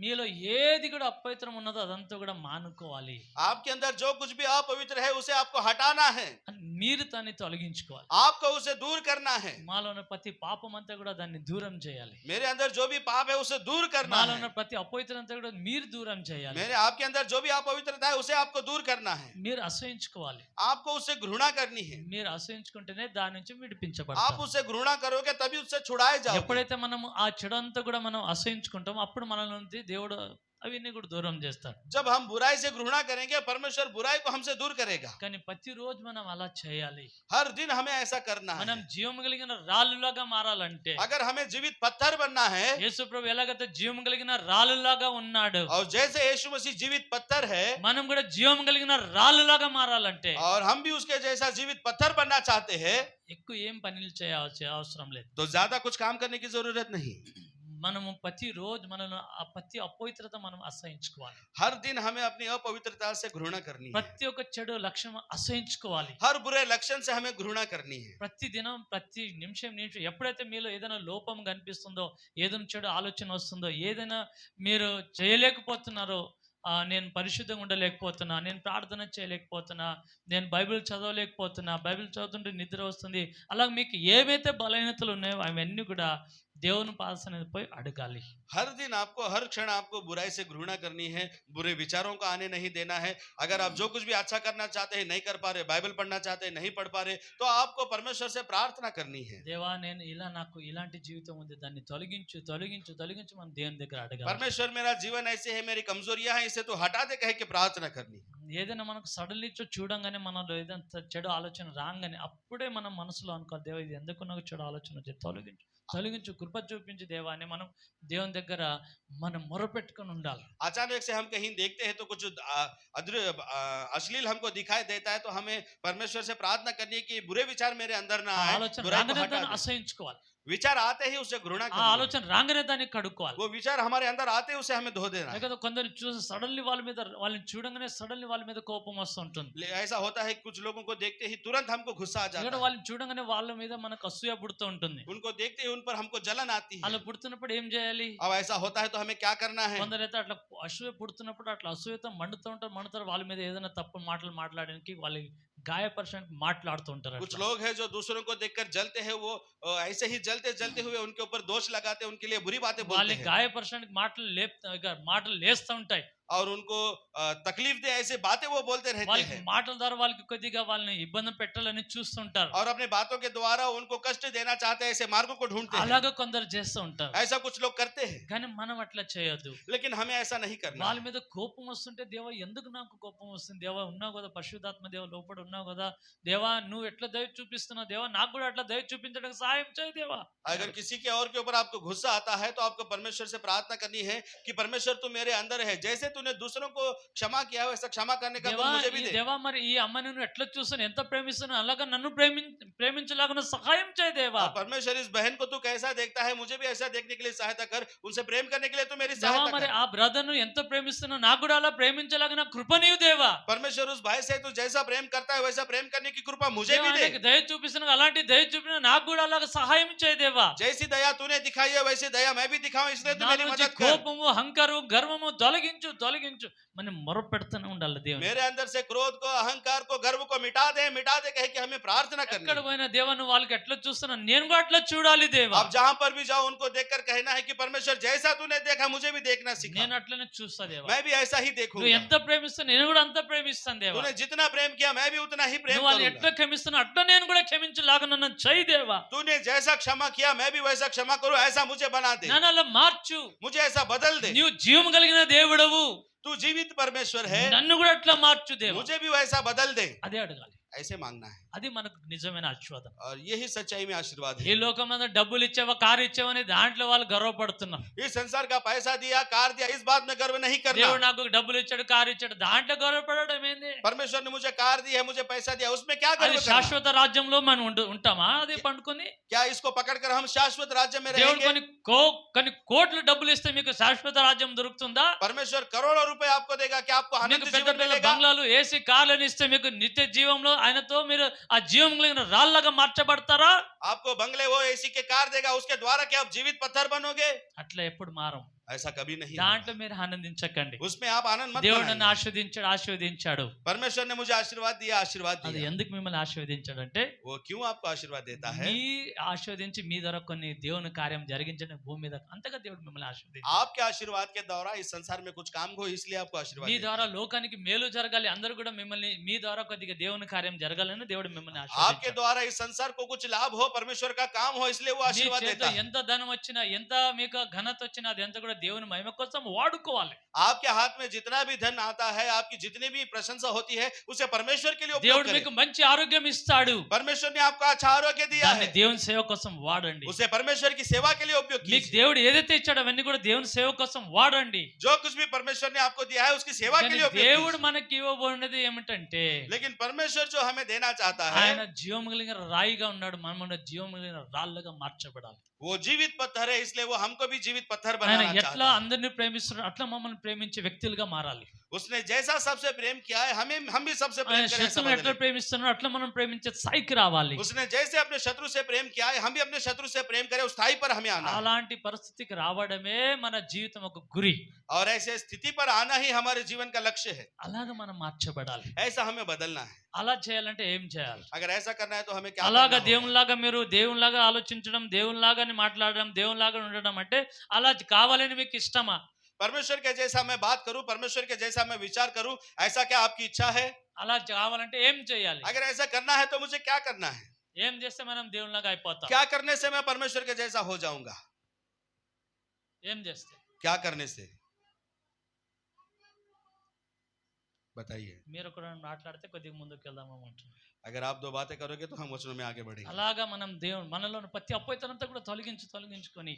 మీలో ఏది కూడా అపవిత్రం ఉన్నదో అదంతా కూడా మానుకోవాలి. आपके अंदर जो कुछ भी अपवित्र है उसे आपको हटाना है, మీరు దాన్ని తొలగించుకోవాలి. आपको उसे दूर करना है। మాలో ఉన్న ప్రతి పాపం అంతా కూడా దాన్ని దూరం చేయాలి. मेरे अंदर जो भी पाप है उसे दूर करना మాలో है। ఉన్న ప్రతి అపవిత్రం అంతా కూడా మీరు దూరం చేయాలి. मेरे आपके अंदर जो भी अपवित्रता है उसे आपको दूर करना है। మీరు అసహించుకోవాలి. आपको उससे घृणा करनी है। మీరు అసహించుకుంటేనే దాని నుంచి आप విడిపించబడతారు. उससे घृणा करोगे तभी उससे छुड़ाए जाओगे। ఎప్పుడైతే మనం ఆ చెడు అంతా కూడా మనం అసహించుకుంటామో అప్పుడు మన నుండి దేవుడు అవన్నీ కూడా దూరం చేస్తాడు. जब हम बुराई से घृणा करेंगे परमेश्वर बुराई को हमसे दूर करेगा। కానీ ప్రతిరోజు మనం అలా చేయాలి. हर दिन हमें ऐसा करना है। మనం జీవం కలిగిన రాళ్ళులాగా మారాలంటే, अगर हमें जीवित पत्थर बनना है, యేసు ప్రభు ఎలాగైతే జీవం కలిగిన రాళ్ళులాగా ఉన్నాడు, और जैसे यीशु मसीह जीवित पत्थर है, మనం కూడా జీవం కలిగిన రాళ్ళులాగా మారాలంటే और हम भी उसके जैसा जीवित पत्थर बनना चाहते हैं, ఎక్కువ ఏం పనులు చేయాల్సిన అవసరం లేదు. तो ज्यादा कुछ काम करने की जरूरत नहीं। మనము ప్రతిరోజు మనల్ని ఆ ప్రతి అపవిత్రత మనం అసహించుకోవాలి. हर दिन हमें अपनी अपवित्रता से घृणा करनी है। ప్రతి ఒక్క చెడు లక్షణం అసహించుకోవాలి. हर बुरे लक्षण से हमें घृणा करनी है। ప్రతి దినం, ప్రతి నిమిషం ఎప్పుడైతే మీలో ఏదైనా లోపం కనిపిస్తుందో, ఏదైనా చెడు ఆలోచన వస్తుందో, ఏదైనా మీరు చేయలేకపోతున్నారో, నేను పరిశుద్ధంగా ఉండలేకపోతున్నా, నేను ప్రార్థన చేయలేకపోతున్నా, నేను బైబిల్ చదవలేకపోతున్నా, బైబిల్ చదువుతుంటే నిద్ర వస్తుంది, అలా మీకు ఏవైతే బలహీనతలు ఉన్నాయో అవన్నీ కూడా దేవుని పాదసన్నిధికి పోయి అడగాలి. हर दिन आपको हर क्षण आपको बुराई से घृणा करनी है, बुरे विचारों को आने नहीं देना है। अगर आप जो कुछ भी अच्छा करना चाहते हैं नहीं कर पा रहे, बाइबल पढ़ना चाहते हैं नहीं पढ़ पा रहे, तो आपको परमेश्वर से प्रार्थना करनी है। దేవా నేను ఇలా నాకు ఇలాంటి జీవితం ఉంది, దాన్ని తొలగించు తొలగించు తొలగించు మనం దేవుని దగ్గర అడగాలి. परमेश्वर मेरा जीवन ऐसे है, मेरी कमजोरियां हैं, इसे तो हटा दे कह के प्रार्थना करनी। ఏదైనా మనకు సడన్లీ చూడంగానే మనలో ఏదైనా చెడు ఆలోచన రాగానే అప్పుడే మనం మనసులో అనుకోవాలి, దేవా ఇది ఎందుకు నాకు చెడు ఆలోచన వచ్చి తొలగించు తొలగించు కృప చూపించు దేవా అని మనం దేవుని దగ్గర మనం మొరపెట్టుకొని ఉండాలి. अचानक से हम कहीं देखते हैं तो कुछ अश्लील हमको दिखाई देता है, तो हमें परमेश्वर से प्रार्थना करनी है कि बुरे विचार मेरे अंदर ना आए, ఆలోచన बुराई को రాగానే हटा దాన్ని दे। అసహించుకోవాలి. विचार आते ही उसे घृणा ఆ करनी है। ఆలోచన రాగానే దాన్ని కడుక్కోవాలి. वो विचार हमारे अंदर आते ही उसे हमें धो देना है। లేకపోతే కొందరు చూసి సడన్లీ వాళ్ళని చూడంగానే సడన్లీ వాళ్ళ మీద కోపం వస్తుంటుంది. ऐसा होता है कुछ लोगों को देखते ही तुरंत हमको गुस्सा आ जाता ఎందుకంటే है, వాళ్ళని చూడంగానే వాళ్ళ మీద మనకు అసూయ పుడుతూ ఉంటుంది. उनको देखते ही उन पर हमको जलन आती है। అలా పుడుతున్నప్పుడు ఏం చేయాలి? अब ऐसा होता है तो हमें क्या करना है? కొందరైతే అట్లా అసూయ పుడుతున్నప్పుడు అట్లా అసూయతో మండుతారు వాళ్ళ మీద ఏదైనా తప్పు మాటలు మాట్లాడడానికి వాళ్ళకి గాయపరచడానికి మాట్లాడుతూ ఉంటారు. कुछ लोग हैं जो दूसरों को देखकर जलते हैं, वो ऐसे ही जलते हुए उनके ऊपर दोष लगाते हैं, उनके लिए बुरी बातें बोलते వాళ్ళని हैं గాయపరచడానికి మాటలు లేస్తూ ఉంటాయి. और उनको तकलीफ दे ऐसे बातें वो बोलते रहते వాళ్ళకి हैं, మాటల ద్వారా వాళ్ళకి కొద్దిగా వాళ్ళని ఇబ్బంది పెట్టాలని చూస్తుంటారు. और अपने बातों के द्वारा उनको कष्ट देना चाहते हैं, ऐसे मार्गों को ढूंढते हैं। అలాగా కొందరు చేస్తూ ఉంటారు. ऐसा कुछ लोग करते हैं, కానీ మనం అట్లా చేయొద్దు. लेकिन हमें ऐसा नहीं करना వాళ్ళ है। మీద కోపం వస్తుంటే దేవా ఎందుకు నాకు కోపం వస్తుంది, దేవా ఉన్నావు కదా పరిశుద్ధాత్మ దేవ లోపల ఉన్నావు కదా దేవా నువ్వు ఎట్లా దయ చూపిస్తున్నావు దేవా నాకు కూడా అట్లా దయ చూపించడానికి సహాయం చేయి దేవా. अगर किसी के और के ऊपर आपको गुस्सा आता है तो आपको परमेश्वर से प्रार्थना करनी है कि परमेश्वर तू मेरे अंदर है, जैसे तूने दूसरों को क्षमा किया है वैसा क्षमा करने का गुण దేవా मुझे भी दे। దేవా మరి ఈ అమ్మని నువ్వు ఎట్లా చూస్తాను ఎంత ప్రేమిస్తున్నావు అలాగా నన్ను ప్రేమించలాగా సహాయం చేయి దేవా. और परमेश्वर इस बहन को तू कैसा देखता है, मुझे भी ऐसा देखने के लिए सहायता कर, उनसे प्रेम करने के लिए तू मेरी దేవా सहायता మరి कर। ఆ బ్రదర్ ను ఎంత ప్రేమిస్తున్నావు నాకు కూడా అలా ప్రేమించలాగా కృప నీవు దేవా. परमेश्वर उस भाई से तू जैसा प्रेम करता है वैसा प्रेम करने की कृपा मुझे भी दे। ఆయనకి దయ చూపిస్తున్నావు అలాంటి దయ చూపిన నాకు కూడా అలాగా సహాయం చేయి దేవా. जैसी दया तूने दिखाई है वैसी दया मैं भी दिखाऊं, इसलिए तू నా मेरी నుంచి मदद कर। కోపము అహంకారము గర్వము తొలగించు మనం మొరపెడుతూనే ఉండాలి దేవుని. मेरे अंदर से क्रोध को, अहंकार को, गर्व को मिटा दे कह के हमें प्रार्थना करनी ఎక్కడ है। పోయినా దేవా నువ్వు వాళ్ళకి ఎట్లా చూస్తున్నావు నేను కూడా అట్లా చూడాలి దేవా. अब जहां पर भी जाओ उनको देखकर कहना है कि परमेश्वर जैसा तूने देखा मुझे भी देखना सिखा, నేను అట్లనే చూస్తా దేవా. मैं भी ऐसा ही నువ్వు देखूंगा। ఎంత ప్రేమిస్తావు నేను కూడా అంత ప్రేమిస్తాను దేవా. तूने जितना प्रेम किया मैं भी उतना ही प्रेम నువ్వు వాళ్ళని करूंगा। ఎట్లా క్షమిస్తున్నావు అట్లా నేను కూడా క్షమించలాగా నన్ను చేయి దేవా. तूने जैसा क्षमा किया मैं भी वैसा क्षमा करूं, ऐसा मुझे बना दे, నన్ను అలా మార్చు. मुझे ऐसा बदल दे। నీవు జీవం కలిగిన దేవుడవు, तू जीवित परमेश्वर है, నన్ను కూడా అట్లా మార్చు దేవా. मुझे भी वैसा बदल दे, అదే అడగాలి. ऐसे मांगना है। అది మనకు నిజమైన ఆశీర్వాదం. और यही सच्चाई में आशीर्वाद ఈ है। లోకం మీద డబ్బులు ఇచ్చావా కారు ఇచ్చావని దాంట్లో వాళ్ళు గర్వపడుతున్నారు. इस संसार का पैसा दिया, कार दिया, इस बात में गर्व नहीं దేవుడు करना। నాకు డబ్బులు ఇచ్చాడు కారు ఇచ్చాడు దాంట్లో గర్వపడడం ఏంది? परमेश्वर ने मुझे कार दी है, मुझे पैसा दिया, उसमें क्या అది गर्व करना? శాశ్వత రాజ్యంలో మనం ఉంటామా అది పండుకొని? क्या इसको पकड़कर हम शाश्वत राज्य में దేవుడు रहेंगे? కొన్ని కోట్ల డబ్బులు ఇస్తే మీకు శాశ్వత రాజ్యం దొరుకుతుందా? परमेश्वर करोड़ों रुपए आपको देगा, क्या आपको మీకు अनंत పెద్ద जीवन పెద్ద मिलेगा? బంగ్లాలు ఏసీ కార్లను ఇస్తే మీకు నిత్య జీవంలో ఆయనతో మీరు ఆ జీవం కలిగిన రాళ్ళగా మార్చబడతారా? आपको बंगले वो एसी के कार देगा, उसके द्वारा क्या आप जीवित पत्थर बनोगे? అట్లా ఎప్పుడు మారం. ऐसा कभी नहीं దాంట్లో होगा। మీరు ఆనందించకండి. उसमें आप आनंद मत దేవుడు నన్ను मनाइए। ఆశీర్వదించాడు. परमेश्वर ने मुझे आशीर्वाद दिया, आशीर्वाद అది दिया। ఎందుకు మిమ్మల్ని ఆశీర్వదించాడంటే वो क्यों आपको आशीर्वाद देता है? మీ ఆశీర్వదించి మీ ద్వారా కొన్ని దేవుని కార్యం జరిగించండి భూమి మీద అంతగా దేవుడు మిమ్మల్ని ఆశీర్వదించాడు. आपके आशीर्वाद के द्वारा इस संसार में कुछ काम हो, इसलिए आपको आशीर्वाद మీ देता है। ద్వారా లోకానికి మేలు జరగాలి అందరూ కూడా మిమ్మల్ని మీ ద్వారా కొద్దిగా దేవుని కార్యం జరగాలని దేవుడు మిమ్మల్ని आपके ఆశీర్వదించాడు. द्वारा इस संसार को कुछ लाभ हो, परमेश्वर का काम हो, इसलिए वो మీ आशीर्वाद చేత देता है। ఎంత ధనం వచ్చినా ఎంత మీకు ఘనత వచ్చినా అదంతా కూడా దేవుని మహిమ కోసం వాడుకోవాలి. आपके हाथ में जितना भी धन आता है, आपकी जितनी भी प्रशंसा होती है, उसे परमेश्वर के लिए उपयोग దేవుడు करें। మీకు మంచి ఆరోగ్యం ఇస్తాడు, परमेश्वर ने आपको अच्छा आरोग्य दिया దాన్ని है, దేవుని సేవ కోసం వాడండి. उसे परमेश्वर की सेवा के लिए उपयोग మీకు कीजिए। దేవుడు ఏదైతే ఇచ్చాడో అవన్నీ కూడా దేవుని సేవ కోసం వాడండి. जो कुछ भी परमेश्वर ने आपको दिया है उसकी सेवा के కానీ लिए उपयोग దేవుడు कीजिए। మనకి ఇవ్వబోయేది ఏమిటంటే लेकिन परमेश्वर जो हमें देना चाहता ఆయన है జీవం కలిగిన రాయిగా ఉన్నాడు, మనం జీవం కలిగిన రాళ్ళగా మార్చబడాలి. वो जीवित पत्थर है, इसलिए वो हमको भी जीवित पत्थर ఆయన बनाना ఎట్లా चाहता है। అందరిని ప్రేమిస్తున్నాడు అట్లా మమ్మల్ని ప్రేమించే వ్యక్తులుగా మారాలి. उसने जैसा सबसे प्रेम किया है हम भी सबसे ఆయన प्रेम करें ऐसा శత్రువుని ఎట్లా बदले। ప్రేమిస్తున్నారో అట్లా మనం ప్రేమించే స్థాయికి రావాలి. उसने जैसे अपने शत्रु से प्रेम किया है हम भी अपने शत्रु से प्रेम करें, उस स्थाई पर हमें आना है। అలాంటి పరిస్థితికి రావడమే మన జీవితం ఒక గురి. और ऐसे स्थिति पर आना ही हमारे जीवन का लक्ष्य है। అలాగ మనం మార్చబడాలి. ऐसा हमें बदलना है। అలా చేయాలంటే ఏం చేయాలి? अगर ऐसा करना है तो हमें क्या అలాగా करना होगा? దేవునిలాగా మీరు దేవునిలాగా ఆలోచించడం, దేవునిలాగానే మాట్లాడడం, దేవునిలాగా ఉండడం అంటే అలా కావాలని మీకు ఇష్టమా? परमेश्वर के जैसा मैं बात करूं, परमेश्वर के जैसा मैं विचार करूं, ऐसा क्या आपकी इच्छा है? అలా కావాలంటే ఏం చేయాలి? अगर ऐसा करना है तो मुझे क्या करना है? ఏం చేస్తే మనం దేవునిలాగా అయిపోతాం? क्या करने से मैं परमेश्वर के जैसा हो जाऊंगा? ఏం చేస్తే? क्या करने से? बताइए। మీరు కూడా మాట్లాడితే కొద్దిగా ముందుకు వెళ్దాం అంటున్నాను. अगर आप दो बातें करोगे तो हम वचनों में आगे बढ़ेंगे। అలాగా మనం దేవుని మనలోని ప్రతి అపోయితనంతా కూడా తొలగించుకొని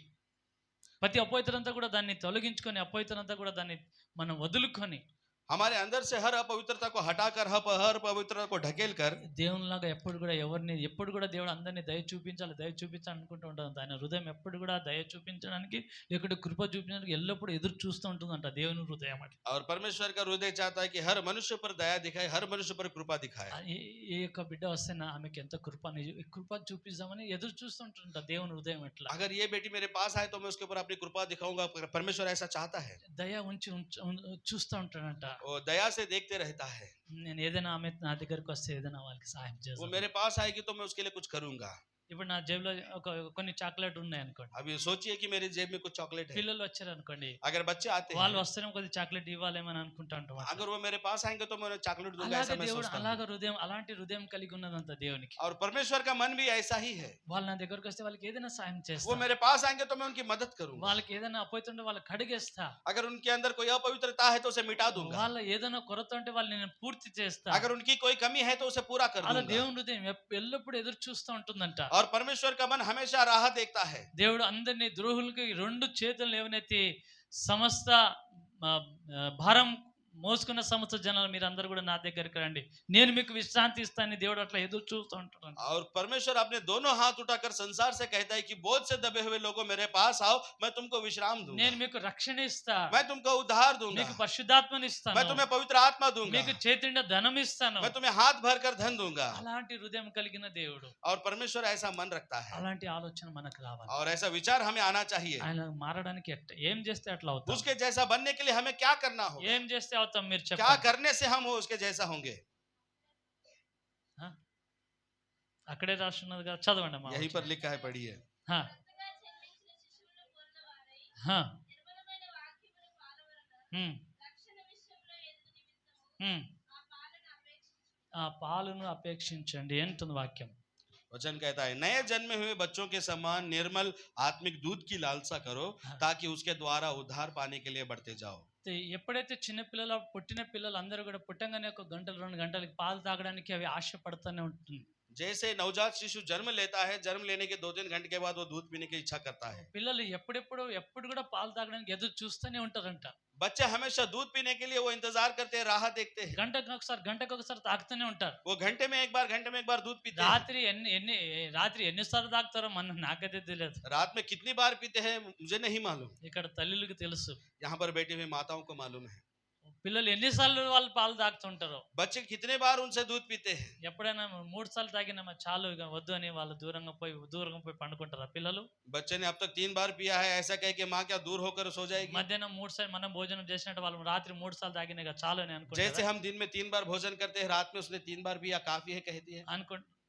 ప్రతి అపోయితనంతా కూడా దాన్ని తొలగించుకొని అపోయితనంతా కూడా దాన్ని మనం వదులుకొని हमारे अंदर से हर अपवित्रता को हटाकर हर पवित्रता को ढकेल कर దేవునిలాగా ఎప్పుడు కూడా దేవుడు అందరినీ దయ చూపించాలి అనుకుంటూ ఉంటుంది. ఆయన హృదయం ఎప్పుడు కూడా దయ చూపించడానికి లేకుంటే కృప చూపించడానికి ఎల్లప్పుడూ ఎదురు చూస్తూ ఉంటుందంట దేవుని హృదయం. और परमेश्वर का हृदय चाहता है कि हर मनुष्य पर दया दिखाए, हर मनुष्य पर कृपा दिखाए। ఏ యొక్క బిడ్డ వస్తే ఆమెకి ఎంత కృప చూపిస్తామని ఎదురు చూస్తూ ఉంటుంట దేవుని హృదయం. ఎట్లా अगर ये बेटी मेरे पास आए तो मैं उसके ऊपर अपनी कृपा दिखाऊंगा। परमेश्वर ऐसा चाहता है, దయ ఉంచి చూస్తూ ఉంటాడంట. वो दया से देखते रहता है। నేను ఏదైనా ఆమె నా దగ్గరకు వస్తే ఏదైనా వాళ్ళకి సహాయం वो చేస్తాను. मेरे पास आएगी तो मैं उसके लिए कुछ करूंगा। ఇప్పుడు నా జేబులో కొన్ని చాక్లెట్ ఉన్నాయి అనుకోండి, अब ये सोचिए कि मेरी जेब में कुछ चॉकलेट है। పిల్లలు వచ్చారు అనుకోండి, अगर बच्चे आते వాళ్ళు हैं, వస్తేనే కొద్ది చాక్లెట్ ఇవ్వాలేమని అనుకుంటా ఉంటాం. अगर वो मेरे पास आएंगे तो मैं उन्हें चॉकलेट दूंगा, అలాగే ऐसा मैं దేవుడు सोचता అలాగ हूं। అలాంటి హృదయం కలిగి ఉన్నదంత దేవునికి. और परमेश्वर का मन भी ऐसा ही है। వాళ్ళు నా దగ్గరకు వస్తే వాళ్ళకి ఏదైనా సాయం वो చేస్తా, मेरे पास आएंगे तो मैं उनकी मदद करूंगा। వాళ్ళకి ఏదైనా అపోయితుంటే వాళ్ళకి కడిగేస్తా, अगर उनके अंदर कोई अपवित्रता है तो उसे मिटा दूंगा। వాళ్ళ ఏదైనా కొరత ఉంటే వాళ్ళు నేను పూర్తి చేస్తా. अगर उनकी कोई कमी है तो उसे पूरा कर అలా दूंगा। దేవుని హృదయం ఎల్లప్పుడూ ఎదురు చూస్తూ ఉంటుందంట. और परमेश्वर का मन हमेशा राह देखता है। దేవుడు అందరినీ ద్రోహులకి 2 చేతులు లేవనెత్తి సమస్త భారం మోసుకున్న సమస్త జనాలు మీరు అందరూ కూడా నా దగ్గరికి రండి, నేను మీకు విశ్రాంతి ఇస్తానని దేవుడు అట్లా ఎదురు చూస్తూ ఉంటాడు. और परमेश्वर अपने दोनों हाथ उठाकर संसार से कहता है कि बोझ से दबे हुए लोगों मेरे पास आओ, मैं तुमको विश्राम दूंगा, నేను మీకు రక్షణ ఇస్తా, मैं तुमको उद्धार दूंगा, మీకు పరిశుద్ధాత్మని मैं ఇస్తాను, तुम्हें पवित्र आत्मा दूंगा, మీకు చేతిండా ధనం ఇస్తాను. मैं तुम्हें हाथ भर कर धन दूंगा। అలాంటి హృదయం కలిగిన దేవుడు, और परमेश्वर ऐसा मन रखता है అలాంటి ఆలోచన మనకు రావాలి. और ऐसा विचार हमें आना चाहिए। ఆయన మారడానికి ఏం చేస్తే అట్లా అవుతాం? उसके जैसा बनने के लिए हमें क्या करना होगा? ఏం చేస్తే అవుతాం మీరు क्या చెప్పండి. करने से हम उसके जैसा होंगे? అక్కడే రాస్తున్నది కదా, చదవండి అమ్మా. यहीं पर लिखा है, पढ़िए। హా, కొత్తగా జన్మించిన శిశువుల పూర్ణవారై హా, నిర్మలమైన వాక్యముల పాల వలన హ్మ్, రక్షణ విషయంలో ఎదుగు నిమిత్తము హ్మ్. ఆ పాలను అపేక్షించు. ఆ పాలను అపేక్షించండి అంటుంది వాక్యం. वचन कहता है, नए जन्मे हुए बच्चों के समान निर्मल आत्मिक दूध की लालसा करो, ताकि उसके द्वारा उद्धार पाने के लिए बढ़ते जाओ। ఎప్పుడైతే పుట్టిన పిల్లలు అందరూ కూడా పుట్టంగానే 1 గంట 2 గంటలకి పాలు తాగడానికి అవి ఆశపడుతూనే ఉంటుంది. जैसे नवजात शिशु जन्म लेता है, जन्म लेने के 2-3 घंटे के बाद वो दूध पीने की इच्छा करता है। పిల్లలు ఎప్పుడు కూడా పాలు తాగడానికి ఎదురు చూస్తూనే ఉంటారంట. बच्चे हमेशा दूध पीने के लिए वो इंतजार करते हैं, राह देखते हैं। గంటకు ఒకసారి తాగుతూనే ఉంటారు. वो घंटे में एक बार दूध पीते हैं। రాత్రి ఎన్నిసార్లు తాగుతారో నాకైతే తెలియదు. रात में कितनी बार पीते हैं मुझे नहीं मालूम, ఇక్కడ తల్లులకు తెలుసు. यहाँ पर बैठी हुई माताओं को मालूम है। పిల్లలు ఎన్నిసార్లు వాళ్ళు పాలు తాగుతుంటారో. बच्चे कितने बार उनसे दूध पीते हैं। ఎప్పుడైనా 3 సార్లు తాగినా చాలు ఇక వద్దు అని వాళ్ళు దూరంగా పోయి పండుకుంటారా పిల్లలు? बच्चे ने अब तक 3 बार पिया है, ऐसा कह के माँ क्या दूर होकर सो जाएगी? మధ్యాహ్నం 3 సార్లు మనం భోజనం చేసినట్టు వాళ్ళు రాత్రి 3 సార్లు తాగినా ఇక చాలు అని जैसे అనుకుంటారు. हम दिन में 3 बार भोजन करते हैं, रात में उसने 3 बार पिया काफी है कहती है।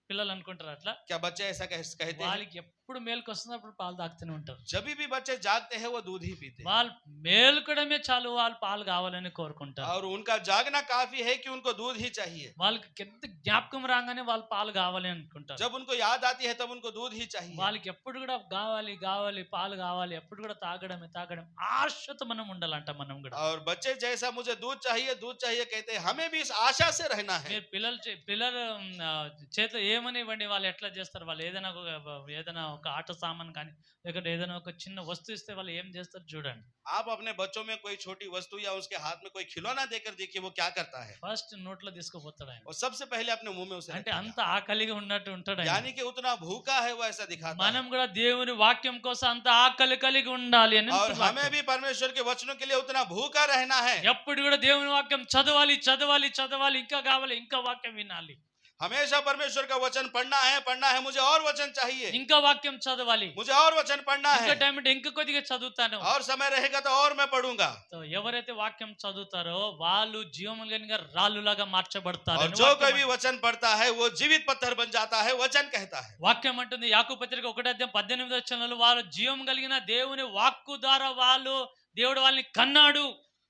పిల్లలు అనుకుంటారు అట్లా. क्या बच्चे ऐसा कहते हैं? వాళ్ళకి ఎప్పుడు మేలుకు వస్తున్నప్పుడు పాలు తాగుతూనే ఉంటారు. जब भी बच्चे जागते हैं वो दूध ही पीते हैं వాళ్ళు మేలుకడమే చాలు వాళ్ళు పాలు కావాలని కోరుకుంటారు. और उनका जागना काफी है कि उनको दूध ही चाहिए। వాళ్ళకి ఎంత జ్ఞాపకం రాగానే వాళ్ళు పాలు కావాలి అనుకుంటారు. जब उनको याद आती है तब उनको दूध ही चाहिए। వాళ్ళకి ఎప్పుడు కూడా కావాలి పాలు కావాలి, ఎప్పుడు కూడా తాగడం ఆశతో మనం ఉండాలంట. మనం కూడా और बच्चे जैसा मुझे दूध चाहिए कहते हैं, हमें भी इस आशा से रहना है। మీరు పిల్లలు చేతిలో ఏమని ఇవ్వండి, వాళ్ళు ఎట్లా చేస్తారు? వాళ్ళు ఏదైనా ఒక ఆట సామాన్ కానీ లేకపోతే ఏదైనా ఒక చిన్న వస్తువు ఇస్తే వాళ్ళు ఏం చేస్తారు చూడండి. आप अपने बच्चों में कोई छोटी वस्तु या उसके हाथ में कोई खिलौना देकर देखिए वो क्या करता है, ఫస్ట్ నోట్లో తీసుకుపోతాడు ఆయన. और सबसे पहले अपने मुंह में उसे అంటే रखेगा। అంత ఆకలిగా ఉన్నట్టు ఉంటాడు ఆయన. यानी कि उतना भूखा है वो ऐसा दिखाता है। మనం కూడా దేవుని వాక్యం కోసం అంత ఆకలి కలిగి ఉండాలి అని और हमें भी परमेश्वर के वचनों के लिए उतना भूखा रहना है। ఎప్పుడు కూడా దేవుని వాక్యం చదవాలి చదవాలి చదవాలి, ఇంకా కావాలి, ఇంకా వాక్యం వినాలి, हमेशा परमेश्वर का वचन पढ़ना है, मुझे और वचन चाहिए, ఇంకా వాక్యం చదవాలి, मुझे और वचन पढ़ना ఇంకా है, టైం ఉంటే ఇంకా కొద్దిగా చదువుతాను. और समय रहेगा तो और मैं पढ़ूंगा। సో ఎవరైతే వాక్యం చదువుతారో వాళ్ళు జీవములు కలిగిన రాళ్ళులాగా మార్చబడతారు. और जो कोई भी वचन पढ़ता है वो जीवित पत्थर बन जाता है, वचन कहता है। వాక్యం అంటుంది యాకోబు పత్రిక 1:18 వాళ్ళు జీవం కలిగిన దేవుని వాక్కు ద్వారా వాళ్ళు దేవుడు వాళ్ళని కన్నాడు.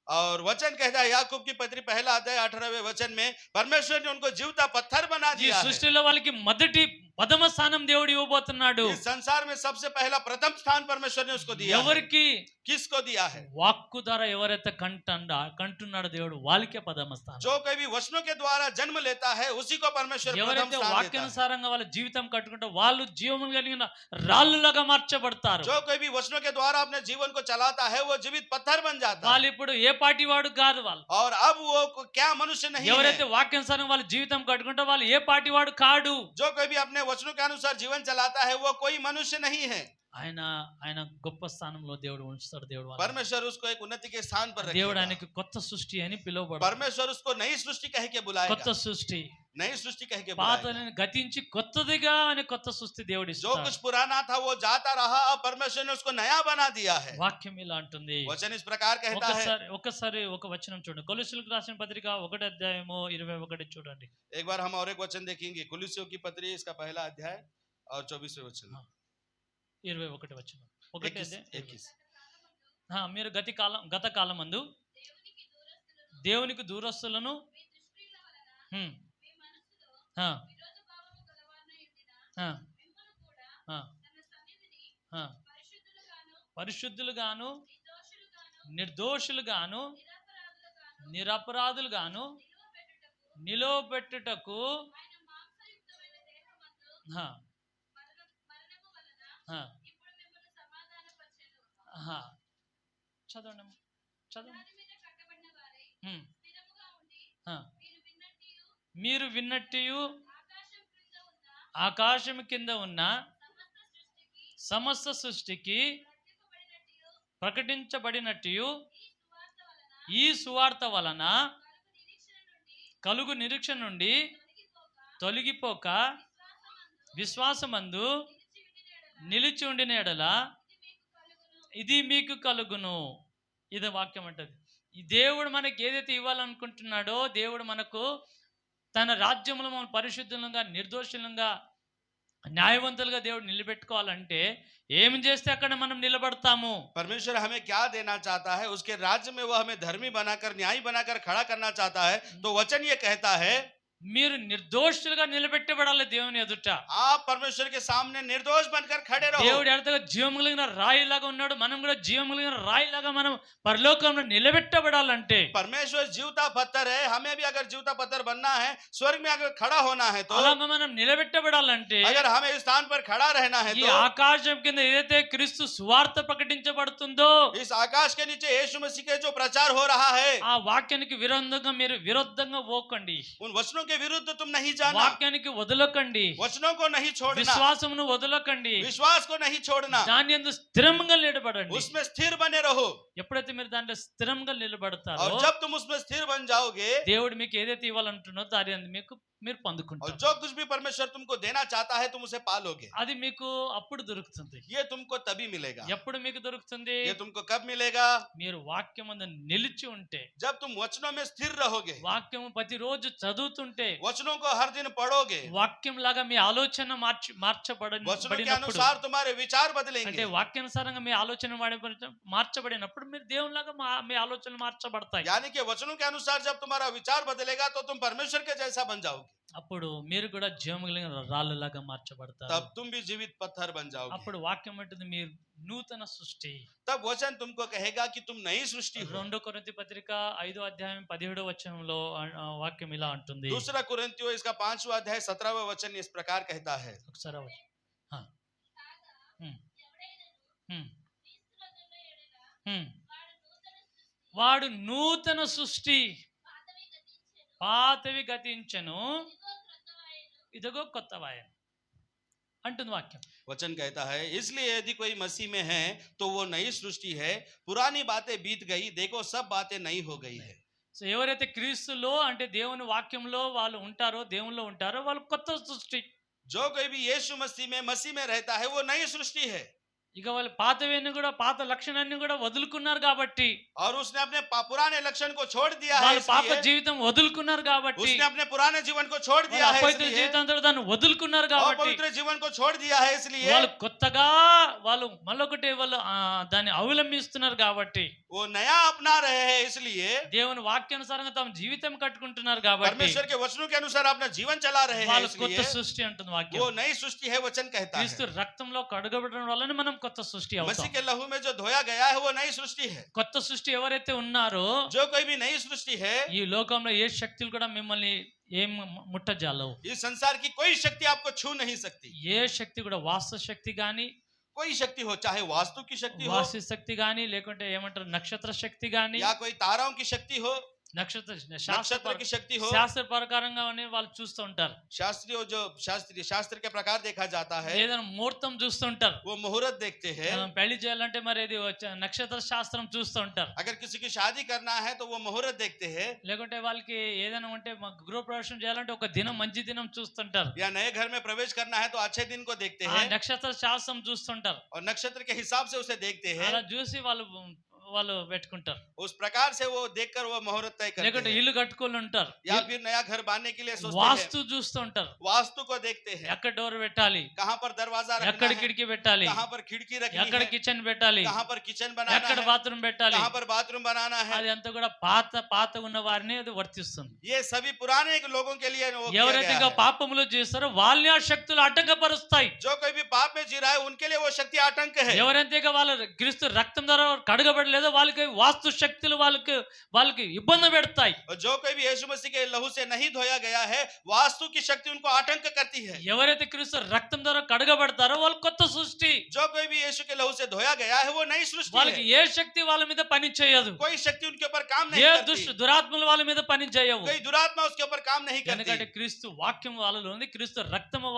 और वचन कहता है याकूब की पत्री 1:18 वचन में परमेश्वर ने उनको जीवता पत्थर बना ఈ दिया है। సృష్టిలో వాళ్ళకి మొదటి ప్రథమ స్థానం దేవుడు ఇవ్వబోతున్నాడు. इस संसार में सबसे पहला प्रथम स्थान परमेश्वर ने उसको दिया है। ఎవరికి? किसको दिया है? వాక్కు ద్వారా ఎవరైతే కంటున్నాడో దేవుడు వాళ్ళకే ప్రథమ స్థానం. जो कोई भी वचनों के द्वारा जन्म लेता है उसी को परमेश्वर प्रथम ఎవరైతే स्थान देता है। వాక్యానుసారంగా వాళ్ళ జీవితం కట్టుకుంటే వాళ్ళు జీవములు కలిగిన రాళ్ళులాగా మార్చబడతారు. जो कोई भी वचनों के द्वारा अपने जीवन को चलाता है वो जीवित पत्थर बन जाता है। వాళ్ళు ఇప్పుడు ఏ పార్టీ వాడు కాదు వాళ్ళు. और अब वो क्या मनुष्य नहीं ఎవరైతే है। వాక్యానుసారంగా వాళ్ళ జీవితం కట్టుకుంటే వాళ్ళు ఏ పార్టీ వాడు కాడు. जो कोई भी अपने वचनों के अनुसार जीवन चलाता है वो कोई मनुष्य नहीं है। ఆయన గొప్ప స్థానంలో దేవుడు ఉంచుతాడు. దేవుడు परमेश्वर उसको एक उन्नति के स्थान पर దేవుడు रखेगा। ఆయనకి కొత్త సృష్టి అని పిలువబడు. परमेश्वर उसको नई सृष्टि कह के बुलाएगा। కొత్త సృష్టి, नई सृष्टि कह के बुलाएगा। పాతని గతించి కొత్తదిగా అని కొత్త సృష్టి దేవుడు जो ఇస్తాడు. कुछ पुराना था वो जाता रहा, अब परमेश्वर ने उसको नया बना दिया है। వాక్యం ఇలా అంటుంది. वचन इस प्रकार कहता है। ఒకసారి ఒక వచనం చూడండి. కొలొస్సీయులకు రాసిన పత్రిక 1:21 చూడండి. एक बार हम और एक वचन देखेंगे, कुलुस्सियों की पत्री इसका पहला अध्याय और 24वें वचन। 21 వచనం. 21 మీరు గత కాలమందు దేవునికి దూరస్తులను మీ దృష్టిల వలన హ్మ్, మీ మనసులో ఆ, విరోధ భావము గలవారై ఉండిన ఆ, మిమ్మల్ని కూడా ఆ, తన సన్నిధిని ఆ. పరిశుద్ధులుగాను నిర్దోషులుగాను నిరపరాధులుగాను నిలవబెట్టుటకు ఆయన మాంసయుక్తమైన దేహమందు ఆ, మరణము వలన ఆ, ఇప్పుడు మిమ్మల్ని సమాధానపరిచెను. ఆ. చదవండి దాని మీద కట్టబడిన వారై హ్మ్, స్థిరముగా ఉండి ఆ. మీరు విన్నట్టియు మీరు విన్నట్టు ఆకాశం క్రింద ఉన్న ఆకాశం కింద ఉన్న సమస్త సృష్టికి సమస్త సృష్టికి ప్రకటింపబడినట్టు ప్రకటించబడినట్టు ఈ సువార్త వలన ఈ సువార్త వలన కలుగు నిరీక్షణ నుండి కలుగు నిరీక్షణ నుండి తొలగిపోక తొలగిపోక విశ్వాసమందు నిలిచి ఉండిన నిలిచి ఉండిన ఎడల ఎడల ఇది మీకు కలుగును. ఇది మీకు కలుగును. ఇది వాక్యం అంటది. ఈ దేవుడు మనకి ఏదైతే ఇవ్వాలనుకుంటున్నాడో దేవుడు మనకు తన రాజ్యంలో మనం పరిశుద్ధులంగా నిర్దోషులంగా న్యాయవంతులుగా దేవుడు నిలబెట్టుకోవాలంటే ఏం చేస్తే అక్కడ మనం నిలబడతాము. परमेश्वर हमें क्या देना चाहता है, उसके राज्य में वो हमें धर्मी बनाकर न्यायी बनाकर खड़ा करना चाहता है। तो वचन ये कहता है మీరు నిర్దోషులుగా నిలబెట్టబడాలి దేవుని ఎదుట. आप परमेश्वर के सामने निर्दोष बनकर खड़े रहो। దేవుడు ఎడతగా జీవం కలిగిన రాయిలాగా ఉన్నాడు. మనం కూడా జీవం కలిగిన రాయిలాగా మనం పరలోకంలో నిలబెట్టబడాలంటే परमेश्वर जीवता पत्थर है, हमें भी अगर जीवता पत्थर बनना है, स्वर्ग में अगर खड़ा होना है तो, అలాగా మనం నిలబెట్టబడాలంటే अगर हमें इस स्थान पर खड़ा रहना है ఈ तो ఆకాశం కింద ఏదైతే క్రీస్తు సువార్త ప్రకటించబడుతుందో इस आकाश के नीचे यीशु मसीह के जो प्रचार हो रहा है, ఆ వాక్యానికి మీరు విరుద్ధంగా పోకండి. उन वचनों के विरुद्ध तुम नहीं जाना, వాక్యానికి వదలకండి. वचनों को नहीं छोड़ना, విశ్వాసమును వదలకండి. विश्वास को नहीं छोड़ना, దాని యందు స్థిరంగా నిలబడండి. उसमें स्थिर बने रहो। ఎప్పుడైతే మీరు దాంట్లో స్థిరంగా నిలబడతారో और जब तुम उसमें स्थिर बन जाओगे, దేవుడు మీకు ఏదైతే ఇవ్వాలంటున్నో దాని యందు మీరు और పొందుకుంటారు. जो कुछ भी परमेश्वर तुमको देना चाहता है तुम उसे पालोगे। అది మీకు అప్పుడు దొరుకుతుంది. ये तुमको तभी मिलेगा। ఎప్పుడు మీకు దొరుకుతుంది? ये तुमको कब मिलेगा? మీరు వాక్యమందు నిలిచి ఉంటే, जब तुम वचनों में स्थिर रहोगे, వాక్యం ప్రతిరోజు చదువుతుంటే, वचनों को हर दिन पढ़ोगे, వాక్యం లాగా మీ ఆలోచన वचनों के మార్చబడినప్పుడు, अनुसार तुम्हारे विचार అంటే बदलेंगे। వాక్యానుసారంగా మీ ఆలోచన మార్చబడినప్పుడు మీరు దేవునిలాగా మీ ఆలోచనలు మార్చబడతాయి. यानी कि वचनों के अनुसार जब तुम्हारा विचार बदलेगा तो तुम परमेश्वर के जैसा बन जाओगे। అప్పుడు మీరు కూడా జీవం కలిగిన రాళ్ళలాగా మార్చబడతారు. तब तुम भी जीवित पत्थर बन जाओगे। అప్పుడు వాక్యం అంటుంది మీరు నూతన సృష్టి. तब वचन तुमको कहेगा कि तुम नई सृष्टि हो। 2 కొరింథీ పత్రిక 5:17 వచనంలో వాక్యం ఇలా అంటుంది. दूसरा कुरिन्थियों इसका 5वां अध्याय 17वां वचन इस प्रकार कहता है। ఒకసారి వాడు నూతన సృష్టి, పాతవి గతించెను, ఇదిగో కొత్తవాయను అంటుంది వాక్యం. वचन कहता है इसलिए यदि कोई मसीह में है तो वो नई सृष्टि है, पुरानी बातें बीत गई, देखो सब बातें नई हो गई है। సో ఎవరైతే క్రీస్తులో అంటే దేవుని వాక్యంలో వాళ్ళు ఉంటారో, దేవునిలో ఉంటారో, వాళ్ళు కొత్త సృష్టి. जो कोई भी यीशु मसीह में रहता है वो नई सृष्टि है। ఇక వాళ్ళు పాతవన్నీ కూడా, పాత లక్షణాన్ని కూడా వదులుకున్నారు కాబట్టి, और उसने अपने पुराने लक्षण को छोड़ दिया है, వాళ్ళు పాప इसलिए జీవితం వదులుకున్నారు కాబట్టి, उसने अपने पुराने जीवन को छोड़ వాళ్ళు दिया है, అపవిత్ర इसलिए జీవితంతో దాన్ని వదులుకున్నారు और కాబట్టి, पवित्र जीवन को छोड़ दिया है, इसलिए వాళ్ళు కొత్తగా వాళ్ళు మళ్ళొకటి వాళ్ళు దాన్ని అవలంబిస్తున్నారు కాబట్టి, वो नया अपना रहे हैं, इसलिए దేవుని వాక్యానుసారంగా తమ జీవితం కట్టుకుంటున్నారు కాబట్టి परमेश्वर के वचनों के अनुसार अपना जीवन चला रहे हैं, వాళ్ళు కొత్త इसलिए సృష్టి అంటుంది वो వాక్యం. नई सृष्टि है, वचन कहता క్రీస్తు है। రక్తంలో కడగబడడం వలన మనం కొత్త సృష్టి అవుతాం. मसीह के लहू में जो धोया गया है वो नई सृष्टि है। కొత్త సృష్టి ఎవరైతే ఉన్నారో, जो कोई भी नई सृष्टि है, ఈ లోకంలో ఏ శక్తులు కూడా మిమ్మల్ని ఏం ముట్టజాలవు. इस संसार की कोई शक्ति आपको छू नहीं सकती। ఏ శక్తి కూడా, వాస్తు శక్తి గాని, कोई शक्ति हो, चाहे वास्तु की शक्ति हो వాస్తు శక్తి గాని, లేకుంటే ఏమంటారు నక్షత్ర శక్తి గాని, या कोई ताराओं की शक्ति हो, నక్షత్ర नक्षत्र की शक्ति हो, శాస్త్ర ప్రకారంగా వాళ్ళు చూస్తూ ఉంటారు. शास्त्रीय जो शास्त्र के प्रकार देखा जाता है, ఏదైనా ముహూర్తం చూస్తూ ఉంటారు. वो मुहूर्त देखते हैं। పెళ్లి చేయాలంటే మరి ఇది నక్షత్ర శాస్త్రం చూస్తూ ఉంటారు. अगर किसी की शादी करना है तो वो मुहूर्त देखते हैं, లేకుంటే వాళ్ళకి ఏదైనా ఉంటే గృహ ప్రవేశం చేయాలంటే ఒక దినం, మంచి దినం చూస్తుంటారు. या नए घर में प्रवेश करना है तो अच्छे दिन को देखते ఆ हैं నక్షత్ర శాస్త్రం చూస్తుంటారు. और नक्षत्र के हिसाब से उसे देखते हैं। అలా చూసి వాళ్ళు పెట్టుకుంటారు. उस प्रकार से वो देखकर वो मुहूर्त तय करते లేకుంటే हैं, ఇల్లు కట్టుకొని ఉంటారు. या फिर नया घर बांधने के लिए सोचते हैं, వాస్తు చూస్తూ ఉంటారు. वास्तु को देखते हैं, ఎక్కడ డోర్ పెట్టాలి, कहाँ पर दरवाजा ఎక్కడ रखना है, కిటికీ పెట్టాలి, कहाँ पर खिड़की रखनी ఎక్కడ है, కిచెన్ పెట్టాలి, कहाँ पर किचन बनाना ఎక్కడ है, బాత్రూమ్ పెట్టాలి, कहाँ पर बाथरूम बनाना है। అది అంతా కూడా పాత ఉన్న వారిని అది వర్తిస్తుంది. ये सभी पुराने लोगों के लिए वो किया ఎవరైతే गया ఇంకా है। పాపములు చేస్తారో వాళ్ళని ఆ శక్తులు ఆటంకపరుస్తాయి. जो कोई भी पाप में जी रहा है उनके लिए वो शक्ति आतंक है। ఎవరైతే ఇక వాళ్ళ క్రీస్తు రక్తం ద్వారా కడగబడలేదో వాళ్ళకి వాస్తు శక్తులు వాళ్ళకి ఇబ్బంది పెడతాయి. और जो कोई भी यीशु मसीह के लहू से नहीं धोया गया है, वास्तु की शक्ति उनको आतंक करती है। ఎవరైతే క్రీస్తు రక్తం ద్వారా కడగబడతారో వాళ్ళు కొత్త సృష్టి. जो कोई भी यीशु के लहू से धोया गया है वो नई सृष्टि వాళ్ళకి है। ఏ శక్తి వాళ్ళ మీద పని చేయదు. कोई शक्ति उनके ऊपर काम नहीं ఏ करती, దురాత్మలు వాళ్ళ మీద పని చేయవు. कोई दुरात्मा उसके ऊपर काम नहीं ఎందుకంటే करती, క్రీస్తు వాక్యం వాళ్ళలో ఉంది, క్రీస్తు రక్తము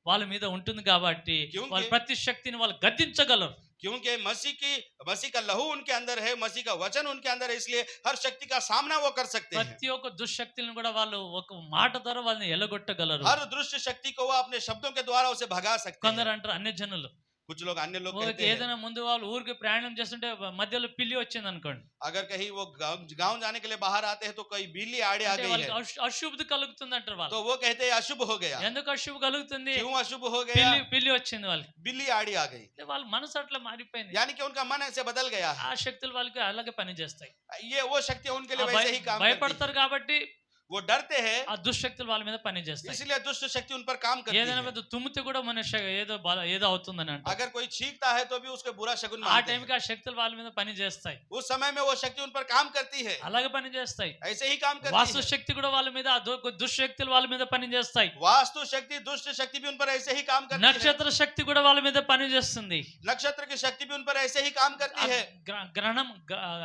వాళ్ళ మీద ఉంటుంది కాబట్టి क्योंकि- వాళ్ళ ప్రతి శక్తిని వాళ్ళు గద్దించగలరు. क्योंकि मसीह का लहू उनके अंदर है, मसीह का वचन उनके अंदर है, इसलिए हर शक्ति का सामना वो कर सकते हैं। ప్రతి ఒక్క దుశ్శక్తులను కూడా వాళ్ళు ఒక మాట ద్వారా వాళ్ళని ఎలగొట్టగలరు. हर दुष्ट शक्ति को वो अपने शब्दों के द्वारा उसे भगा सकते కొందరు हैं। అంటారు అన్య జనులు, कुछ लोग अन्य लोग कहते हैं, ఏదైనా ముందు వాళ్ళు ఊరికి ప్రయాణం చేస్తుంటే మధ్యలో పిల్లి వచ్చింది అనుకోండి, अगर कहीं वो गांव जाने के लिए बाहर आते हैं तो कोई बिल्ली आड़े आ అంటే गई వాళ్ళకి है అశుభ్ధ కలుగుతుంది అంటారు వాళ్ళు. तो वो कहते हैं अशुभ हो गया। ఎందుకు అశుభ కలుగుతుంది? क्यों अशुभ हो गया? పిల్లి వచ్చింది వాళ్ళకి. बिल्ली आड़ी आ गई, అంటే వాళ్ళ మనసు అట్లా మారిపోయింది. यानी कि उनका मन ऐसे बदल गया है। ఆ శక్తులు వాళ్ళకి అలాగే పని చేస్తాయి. ये वो शक्ति उनके लिए वैसे ही काम करती భయపడతారు కాబట్టి है। वो डरते हैं, ఆ దుశ్శక్తులు వాళ్ళ మీద పని చేస్తాయి. इसलिए दुष्ट शक्ति उन पर काम करती ఏదైనా है। పెద్ద తుమ్మితే కూడా మన ఏదో అవుతుందని అంటారు. अगर कोई छींकता है तो भी उसको बुरा शगुन ఆ मानते టైంకి हैं। ఆ శక్తులు వాళ్ళ మీద పని చేస్తాయి. उस समय में वो शक्ति उन पर काम करती है, అలాగే పని చేస్తాయి. ऐसे ही काम करती వాస్తు है। శక్తి కూడా వాళ్ళ మీద, దుశ్శక్తులు వాళ్ళ మీద పని చేస్తాయి. वास्तु शक्ति दुष्ट शक्ति भी उन पर ऐसे ही काम करती है। నక్షత్ర శక్తి కూడా వాళ్ళ మీద పని చేస్తుంది. नक्षत्र की शक्ति भी उन पर ऐसे ही काम करती है। గ్రహణం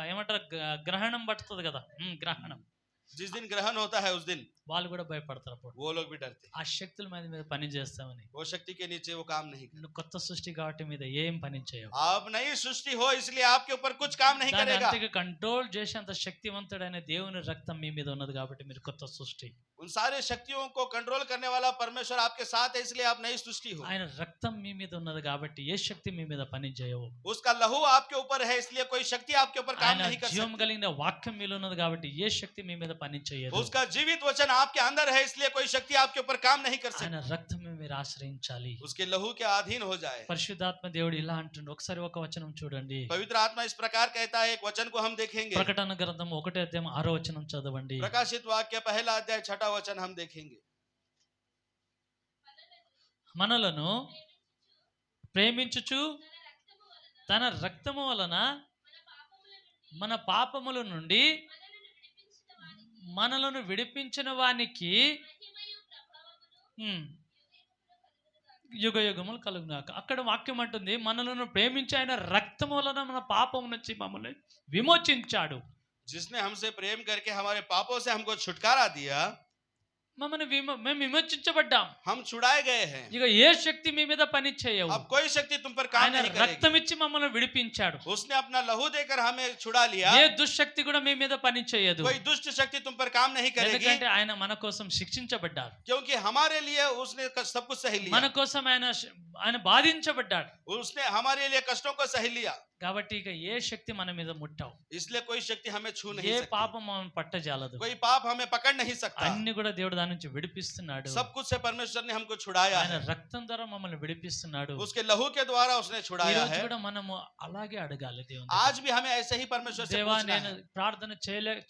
ఏమంటారు, గ్రహణం పడుతుంది కదా, గ్రహణం. जिस दिन ग्रहण होता है उस दिन వాళ్ళు కూడా భయపడతారు అప్పుడు. वो लोग भी डरते हैं। ఆ శక్తుల మీద పని చేస్తామని. वो शक्ति के नीचे वो काम नहीं करते। నువ్వు కొత్త సృష్టి కాబట్టి మీద ఏం పని చేయవు. आप नई सृष्टि हो इसलिए आपके ऊपर कुछ काम नहीं దాన్ని करेगा। అంతగా కంట్రోల్ చేసేంత శక్తివంతుడైన దేవుని రక్తం మీ మీద ఉన్నది కాబట్టి మీరు కొత్త సృష్టి. उन सारे शक्तियों को कंट्रोल करने वाला परमेश्वर आपके साथ है, इसलिए आप नई सृष्टि हो। ఆయన రక్తం మీ మీద ఉన్నది కాబట్టి ఏ శక్తి మీ మీద పని చేయవు. उसका लहू आपके ऊपर है, इसलिए कोई शक्ति आपके ऊपर काम ఆయన नहीं कर జీవం सकती। కలిగిన వాక్యం మీలో ఉన్నది కాబట్టి ఏ శక్తి మీ మీద పని చేయదు. उसका जीवित वचन आपके अंदर है, इसलिए कोई शक्ति आपके ऊपर काम नहीं कर सकती। ఆయన రక్తమే మీరు ఆశ్రయించాలి. उसके लहू के अधीन हो जाए। పరిశుద్ధాత్మ దేవుడు ఇలా అంటుండు. ఒకసారి ఒక వచనం చూడండి. पवित्र आत्मा इस प्रकार कहता है, एक वचन को हम देखेंगे। ప్రకటన గ్రంథం 1:6 చదవండి. प्रकाशित वाक्य पहला अध्याय 6वां वचन हम देखेंगे। మనలను ప్రేమించుచు తన రక్తము వలన మన పాపముల నుండి మనలను విడిపించిన వానికి యుగ యుగములు కలుగునాక. అక్కడ వాక్యం అంటుంది, మనలను ప్రేమించి ఆయన రక్తము వలన మన పాపం నుంచి మమ్మల్ని విమోచించాడు. जिसने हमसे प्रेम करके हमारे पापों से हमको छुटकारा दिया, మమ్మల్ని మేము విమోచించబడ్డాం. हम छुड़ाए गए हैं। ఇక ఏ శక్తి మీ మీద పని చేయవు. अब कोई शक्ति तुम पर काम ఆయన नहीं करेगी। రక్తం ఇచ్చి మమ్మల్ని విడిపించాడు. उसने अपना लहू देकर हमें छुड़ा लिया। ఏ దుష్టశక్తి కూడా మీ మీద పని చేయదు. कोई दुष्ट शक्ति तुम पर काम नहीं करेगी, ఎందుకంటే ఆయన మన కోసం శిక్షించబడ్డారు. क्योंकि हमारे लिए उसने सब कुछ सही మన लिया। కోసం ఆయన బాధించబడ్డాడు. उसने हमारे लिए कष्टों को सही लिया, కాబట్టి ఇక ఏ శక్తి మన మీద ముట్టవు. इसलिए कोई शक्ति हमें छू ఏ नहीं सकती, పాపం మనం పట్టజాలదు. कोई पाप हमें पकड़ नहीं सकता। అన్ని కూడా దేవుడు దాని నుంచి విడిపిస్తున్నాడు. सब कुछ से परमेश्वर ने हमको छुड़ाया ఆయన है, రక్తం ద్వారా మమ్మల్ని విడిపిస్తున్నాడు. उसके लहू के द्वारा उसने ఈ छुड़ाया రోజు है। కూడా మనము అలాగే అడగాలి దేవుని. आज भी हमें ऐसे ही परमेश्वर से దేవా पूछना నేను है। ప్రార్థన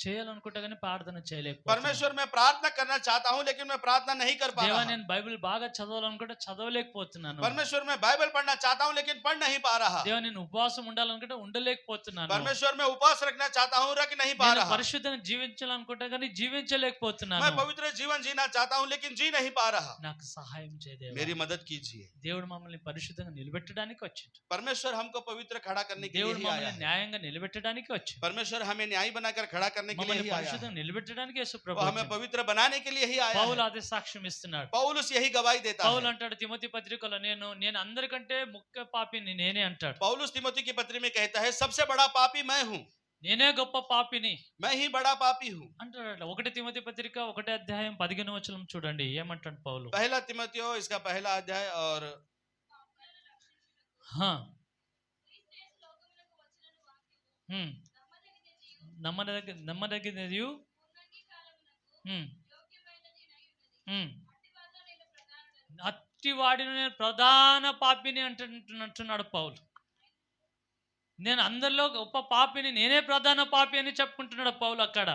చేయాలనుకుంటా కానీ ప్రార్థన చేయలేకపోతున్నాను. परमेश्वर मैं प्रार्थना करना चाहता हूँ लेकिन मैं प्रार्थना नहीं कर पा దేవా रहा। నేను బైబిల్ బాగా చదవాలనుకుంటే చదవలేకపోతున్నాను. परमेश्वर मैं बाइबल पढ़ना चाहता हूँ लेकिन पढ़ नहीं पा रहा। దేవా నేను ఉపవాసం ఉండాలనుకుంటే ఉండలేకపోతున్నాను. परमेश्वर मैं उपवास रखना चाहता हूँ, रख नहीं पा నేను रहा। పరిశుద్ధంగా జీవించాలనుకుంటా కానీ జీవించలేకపోతున్నాను. मैं पवित्र जीवन जीना चाहता हूँ लेकिन जी नहीं पा रहा। నాకు సహాయం చేయ దేవా. मेरी मदद कीजिए। దేవుడు మమ్మల్ని పరిశుద్ధంగా నిలబెట్టడానికి వచ్చిండు. परमेश्वर हमको पवित्र खड़ा करने के लिए దేవుడు ही आया మమ్మల్ని है। న్యాయంగా నిలబెట్టడానికి వచ్చిండు. परमेश्वर हमें न्यायी बनाकर खड़ा करने के लिए మమ్మల్ని ही आया है। పరిశుద్ధంగా నిలబెట్టడానికి యేసు वो ప్రభు हमें వచ్చిండు. पवित्र बनाने के लिए ही आया పౌలు है। అదే సాక్ష్యం ఇస్తున్నాడు. पौलुस यही गवाही देता పౌలు है। అంటాడు తిమోతి పత్రికలో నేను అందరికంటే ముఖ్య పాపిని నేనే అంటాడు. पौलुस तिमोथी की पत्री में कहता है सबसे बड़ा पापी मैं हूँ, నేనే గొప్ప పాపిని मैं ही बड़ा पापी हूँ। అంటాడు. 1 తిమోతి పత్రిక 1 అధ్యాయం 15 వచనం చూడండి ఏమంటాడు పౌలు. पहला तिमोथियो इसका पहला अध्याय और హా. నమ్మదగినది అట్టి వాడిని నేను ప్రధాన పాపిని అంటున్నాడు పౌలు. నేను అందరిలో గొప్ప పాపిని, నేనే ప్రధాన పాపి అని చెప్పుకుంటున్నాడు పౌలు అక్కడ.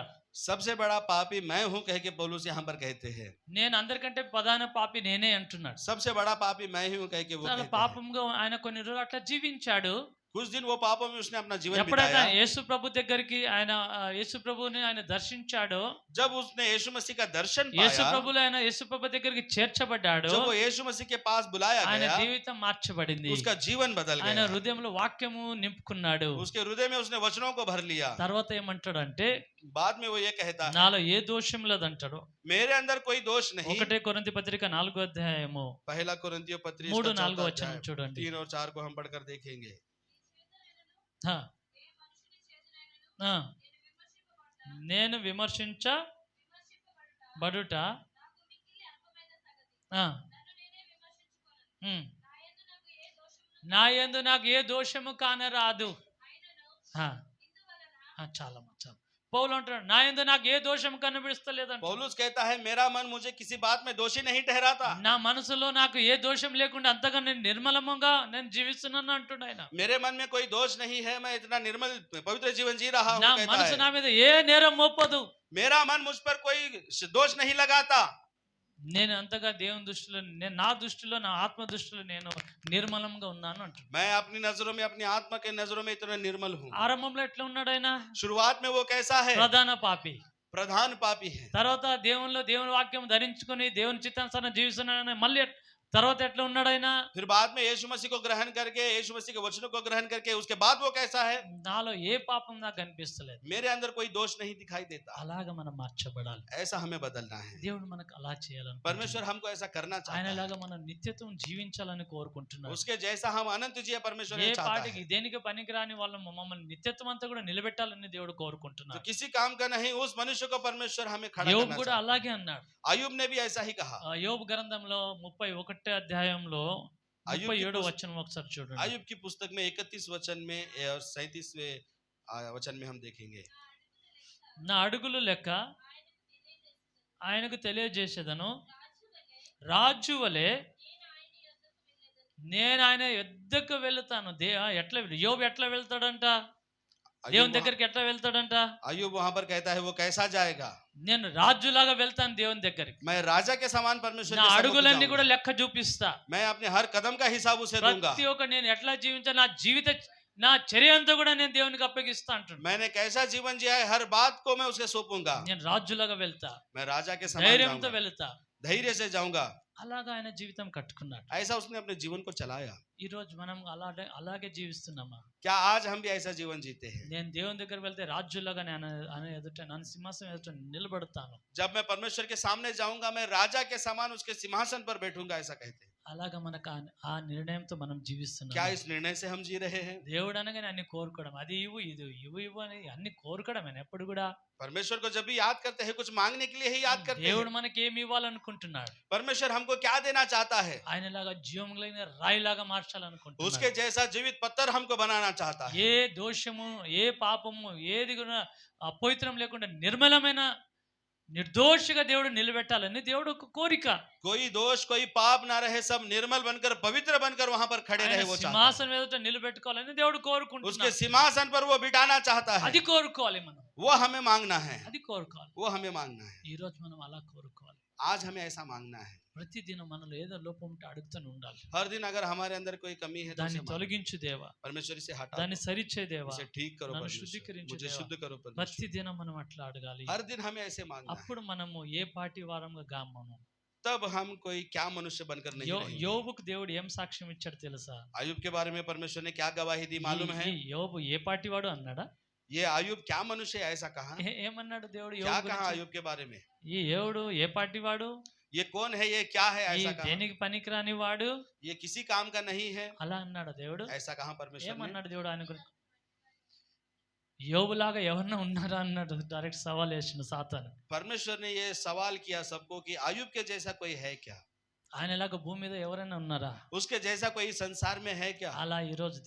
सबसे बड़ा पापी मैं हूँ कह के पौलुस यहाँ पर कहते हैं। నేను అందరికంటే ప్రధాన పాపి నేనే అంటున్నాడు. सबसे बड़ा पापी मैं ही हूँ कह के वो कहते हैं। పాపంగా ఆయన కొన్ని రోజులు అట్లా జీవించాడు. कुछ दिन वो पापों में उसने अपना जीवन ఎప్పుడైతే बिताया। యేసు ప్రభు దగ్గరికి యేసు ప్రభుని ఆయన దర్శించాడో, जब उसने यीशु मसीह का दर्शन యేసు पाया, ప్రభులో ఆయన యేసు ప్రభు దగ్గరికి చేర్చబడ్డాడు. जब वो यीशु मसीह के पास बुलाया ఆయన गया, జీవితం మార్చబడింది. उसका जीवन बदल ఆయన गया। హృదయంలో వాక్యము నింపుకున్నాడు. उसके हृदय में उसने वचनों को भर लिया। తర్వాత ఏమంటాడంటే बाद में वो ये कहता है నాలో ఏ దోషం లేదంటాడు. मेरे अंदर कोई दोष नहीं। 1 కొరింథీ పత్రిక 4 అధ్యాయము पहला कोरिन्थियों पत्री 3-4 వచనం చూడండి. 3 और 4 को हम पढ़कर देखेंगे। హా. నేను విమర్శించబడుట నా యందు నాకు ఏ దోషము కానరాదు. చాలా పౌలు అంటాడు నా యందు నాకు ఏ దోషం కనిపిస్తలేదంట. पौलुस कहता है मेरा मन मुझे किसी बात में दोषी नहीं ठहराता। నా మనసులో నాకు ఏ దోషం లేకుండా అంతగా నేను నిర్మలంగా నేను జీవిస్తున్నాను అంటున్నాడు ఆయన. मेरे मन में कोई दोष नहीं है, मैं इतना निर्मल पवित्र जीवन जी रहा हूँ నా कहता మనసు है। నా మీద ఏ నేరం మోపదు. मेरा मन मुझ पर कोई दोष नहीं लगाता। నేను అంతగా దేవుని దృష్టిలో నా దృష్టిలో నా ఆత్మ దృష్టిలో నేను నిర్మలంగా ఉన్నాను అంటున్నాడు. मैं अपनी नजरों में अपनी आत्मा के नजरों में इतना निर्मल हूँ। ఆరంభంలో ఎట్లా ఉన్నాడు ఆయన? शुरुआत में वो कैसा है? ప్రధాన పాపి. प्रधान पापी है। తర్వాత దేవుని వాక్యం ధరించుకొని దేవుని చిత్తానుసారం జీవిస్తున్నాడు. మళ్ళీ తర్వాత ఎట్లా ఉన్నాడు ఆయన? फिर बाद में यीशु मसीह को ग्रहण करके, यीशु मसीह के वचनों को ग्रहण करके उसके बाद वो कैसा है? నాలో ఏ పాపం నాకు కనిపిస్తలేదు. मेरे अंदर कोई दोष नहीं दिखाई देता। అలాగా మనం మార్చబడాలి. ऐसा हमें बदलना है। దేవుడు మనకు అలా చేయాలని, परमेश्वर हमको ऐसा करना चाहता ఆయన है। లాగా మనం నిత్యత్వం జీవించాలని కోరుకుంటున్నాడు. उसके जैसा हम अनंत जिए परमेश्वर ఏ ये चाहता పాటికి है। దేనికి పనికిరాని వాళ్ళం మమ్మల్ని నిత్యత్వం అంతా కూడా నిలబెట్టాలని దేవుడు तो కోరుకుంటున్నాడు. किसी काम का नहीं, उस मनुष्य को परमेश्वर हमें खड़ा యోబు करना కూడా चाहता అలాగే అన్నాడు. है। अय्यूब ने भी ऐसा ही कहा। యోబు గ్రంథంలో 31 అధ్యాయంలో अय्यूब की 37 पुस्तक- వచనం ఒకసారి చూడండి. अय्यूब की पुस्तक में 31 वचन में और 37वें वचन में हम देखेंगे। నా అడుగులు లెక్క ఆయనకు తెలియజేసేదను, రాజు వలె నేను ఆయన యుద్ధకు వెళ్తాను. ఎట్లా యోబు ఎట్లా వెళ్తాడంట? దేవుని దగ్గరికి ఎట్లా వెళ్తాడంట? अय्यूब वहां पर कहता है वो कैसा जाएगा? నేను రాజులాగా వెళ్తాను దేవుని దగ్గరికి. मैं राजा के समान परमेश्वर నా के सम्मुख అడుగులన్నీ जाऊंगा। కూడా లెక్క చూపిస్తా. मैं अपने हर कदम का हिसाब उसे दूंगा। ప్రతి ఒక్క నేను ఎట్లా జీవించాలి, నా చర్య అంతా కూడా నేను దేవునికి అప్పగిస్తా అంటున్నాను. मैंने कैसा जीवन जिया है, हर बात को मैं उसे सौंपूंगा। నేను రాజులాగా వెళ్తా, मैं राजा के समान ధైర్యంతో जाऊंगा, వెళ్తా. धैर्य से जाऊंगा। అలాగా ఆయన జీవితం కట్టుకున్నాడు. ऐसा उसने अपने जीवन को चलाया। ఈ రోజు మనం అలాగే జీవిస్తున్నామా? क्या आज हम भी ऐसा जीवन जीते हैं? నేను దేవుని దగ్గర వెళ్తే రాజులాగా నేను ఎదుట నన్ను సింహాసనం ఎదుట నిలబడతాను. जब मैं परमेश्वर के सामने जाऊंगा मैं राजा के समान उसके सिंहासन पर बैठूंगा, ऐसा कहते हैं। అలాగా మనకు ఆ నిర్ణయంతో మనం జీవిస్తున్నాం. क्या इस निर्णय से हम जी रहे हैं? దేవుడు అనగానే అన్ని కోరుకోవడం, అది ఇవ్వు ఇది ఇవ్వు అని అన్ని కోరుకోవడమే. ఎప్పుడు కూడా परमेश्वर को जब भी याद करते हैं कुछ मांगने के लिए ही याद करते దేవుడు हैं। మనకి ఏమి ఇవ్వాలనుకుంటున్నాడు? परमेश्वर हमको क्या देना चाहता है? ఆయనలాగా జీవం కలిగిన రాయిలాగా మార్చాలనుకుంటున్నాడు. उसके जैसा जीवित पत्थर हमको बनाना चाहता है। ఏ దోషము ఏ పాపము ఏది కూడా అపవిత్రం లేకుండా నిర్మలమైన నిర్దోషిగా దేవుడు నిలబెట్టాలని దేవుడు ఒక కోరిక. कोई दोष कोई पाप ना रहे, सब निर्मल बनकर पवित्र बनकर वहां पर खड़े रहे, वो चाहता है। సింహాసనం ఎదుట నిలబెట్టుకోవాలని దేవుడు उसके కోరుకుంటున్నాడు. सिंहासन पर वो बिठाना चाहता है। అది కోరుకోవాలి మనం, वो हमें मांगना है, అది కోరుకోవాలి. वो हमें मांगना है। ఈ రోజు మనం అలా కోరుకోవాలి. आज हमें ऐसा मांगना है। ప్రతిదినం మనలో ఏదో లోపం ఉంటే అడుగుతూనే ఉండాలి. हर दिन अगर हमारे अंदर कोई कमी है तो దాన్ని उसे मांगो। తొలగించు దేవా, परमेश्वर इसे हटा దాన్ని दो, సరిచే దేవా, इसे ठीक करो నన్ను परमेश्वर, శుద్ధీకరించు मुझे देवा। शुद्ध करो परमेश्वर। ప్రతిదినం మనం అట్లా అడగాలి. हर दिन हमें ऐसे मांगना है। అప్పుడు మనము ఏ పాటి వారంగా గామము. तब हम कोई क्या मनुष्य बनकर नहीं रहेंगे। యోబుకు దేవుడు ఏం సాక్ష్యం ఇచ్చాడు తెలుసా? आयुब के बारे में परमेश्वर ने क्या गवाही दी मालूम है? ఈ యోబు ఏ పాటి వాడు అన్నాడా? ये आयुब क्या मनुष्य है ऐसा कहा? ఏమన్నాడు దేవుడు क्या యోబు कहा గురించి? आयुब के बारे में? ఈ యోబుడు ఏ పాటి వాడు? ये कौन है, ये क्या है, ఈ ऐसा कहा? దేనికి పనికిరాని వాడు ये किसी काम का नहीं है, అలా అన్నాడు దేవుడు. ऐसा कहा परमेश्वर ने। ఏమన్నాడు దేవుడు ఆయన గురించి? యోబులాగా ఎవరన్నా ఉన్నారా అన్నాడు. డైరెక్ట్ సవాల్ వేసిన సాతాను. परमेश्वर ने ये सवाल किया सबको कि आयुब के जैसा कोई है क्या? ఆయనలాగా భూమి మీద ఎవరైనా ఉన్నారా? उसके जैसा कोई संसार में है क्या? అలా ఈరోజు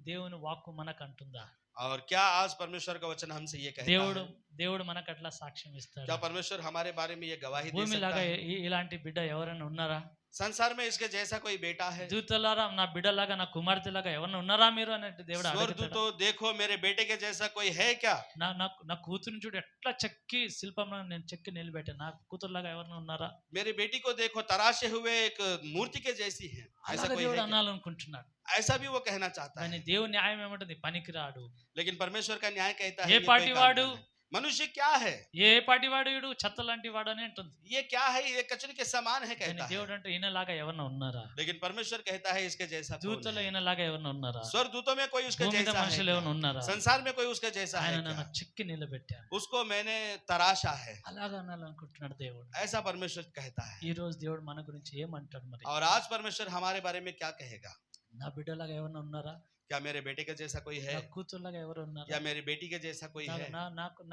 దేవుని వాక్కు మనకు అంటుందా? और क्या आज परमेश्वर का वचन हमसे ये कहता దేవుడు है? దేవుడు మనకు అట్లా సాక్ష్యం ఇస్తాడు. क्या परमेश्वर हमारे बारे में ये गवाही दे భూమి सकता లాగా है? ఇలాంటి బిడ్డ ఎవరైనా ఉన్నారా? संसार में इसके जैसा कोई बेटा है? దూతలారా నా బిడ్డలాగా నా కుమార్తెలాగా ఎవరైనా ఉన్నారా మీరు అన్నట్టు దేవుడు स्वर्ग అడుగుతాడు. तो देखो मेरे बेटे के जैसा कोई है क्या? నా కూతురుని చూడు ఎట్లా చెక్కి శిల్పంలో నేను చెక్కి నిలబెట్టాను. నా కూతురులాగా ఎవరైనా ఉన్నారా? मेरी बेटी को देखो तराशे हुए एक मूर्ति के जैसी है, ऐसा అలాగా कोई దేవుడు है क्या? అనాలనుకుంటున్నాడు. ऐसा भी वो कहना चाहता కానీ है। దేవుని న్యాయం ఏమంటుంది? పనికిరాడు. लेकिन परमेश्वर का न्याय कहता ये है ये कोई पार्टी काम वाडू? का नहीं। मनुष्य क्या है, ఏ పాటి వాడు వీడు చెత్త లాంటి వాడు అని అంటుంది. ये क्या है, ये कचरे के समान है కానీ कहता है। దేవుడు అంటే ఈయనలాగా ఎవరైనా ఉన్నారా? लेकिन परमेश्वर कहता है इसके जैसा कौन దూతలో है? ఈయనలాగా ఎవరైనా ఉన్నారా? स्वर्ग दूतों में कोई उसके భూమి మీద जैसा है మనుషులు क्या? ఎవరైనా ఉన్నారా? संसार में कोई उसके जैसा है ఆయన क्या? నన్ను చెక్కి నిలబెట్టాను. उसको मैंने तराशा है, అలాగా అనాలనుకుంటున్నాడు దేవుడు. ऐसा परमेश्वर कहता है। ఈ రోజు దేవుడు మన గురించి ఏమంటాడు మరి? और आज परमेश्वर हमारे बारे में क्या कहेगा? నా బిడ్డలాగా ఎవరైనా ఉన్నారా? क्या मेरे बेटे के जैसा कोई है, నా కూతురులాగా ఎవరు ఉన్నారా? या मेरी बेटी के जैसा कोई है,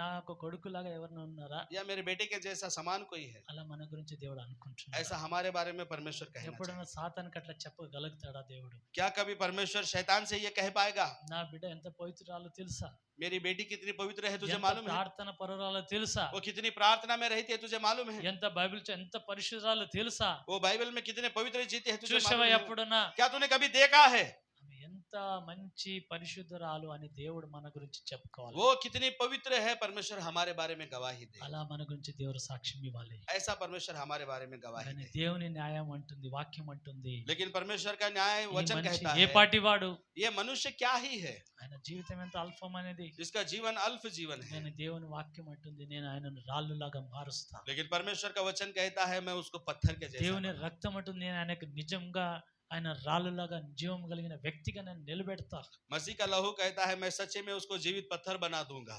నాకు కొడుకులాగా ఎవరైనా ఉన్నారా? या मेरे बेटे के जैसा समान कोई है? అలా మన గురించి దేవుడు అనుకుంటున్నాడు. ऐसा हमारे बारे में परमेश्वर कहना ఎప్పుడైనా चाहिए। సాతానికి అట్లా చెప్పగలుగుతాడా దేవుడు? क्या कभी परमेश्वर शैतान से ये कह पाएगा నా బిడ్డ ఎంత పవిత్రాలో తెలుసా? मेरी बेटी कितनी पवित्र है तुझे ఎంత मालूम है? ప్రార్థన పరురాలో తెలుసా? वो कितनी प्रार्थना में रहती है तुझे मालूम है? ఎంత బైబిల్ ఎంత పరిశుద్ధాలో తెలుసా? वो बाइबल में कितने पवित्र जीते हैं तुझे చూసావా मालूम है? ఎప్పుడన్నా? क्या तूने कभी देखा है ఆమె ఎంత మంచి పరిశుద్ధరాలు అని దేవుడు మన గురించి చెప్పుకోవాలి. वो कितनी पवित्र है? परमेश्वर हमारे बारे में गवाही दे, అలా మన గురించి దేవుడు సాక్ష్యం ఇవ్వాలి. ऐसा परमेश्वर हमारे बारे में गवाही కానీ दे। దేవుని న్యాయం అంటుంది, వాక్యం అంటుంది, लेकिन परमेश्वर का न्याय ఈ वचन మనిషి कहता ఏ है పాటి వాడు? ये मनुष्य क्या ही है, ఆయన జీవితం ఎంత అల్పమైనది. इसका जीवन अल्प जीवन है। నేను దేవుని వాక్యం అంటుంది నేను ఆయనను రాళ్ళులాగా మారుస్తా. लेकिन परमेश्वर का वचन कहता है मैं उसको पत्थर के जैसा దేవుని बनाऊं। రక్తం అంటుంది నేను ఆయనకు నిజంగా ఆయన రాళ్ళులాగా జీవం కలిగిన వ్యక్తిగా నేను నిలబెడతా. मसीह का लहू कहता है मैं सच्चे में उसको जीवित पत्थर बना दूंगा,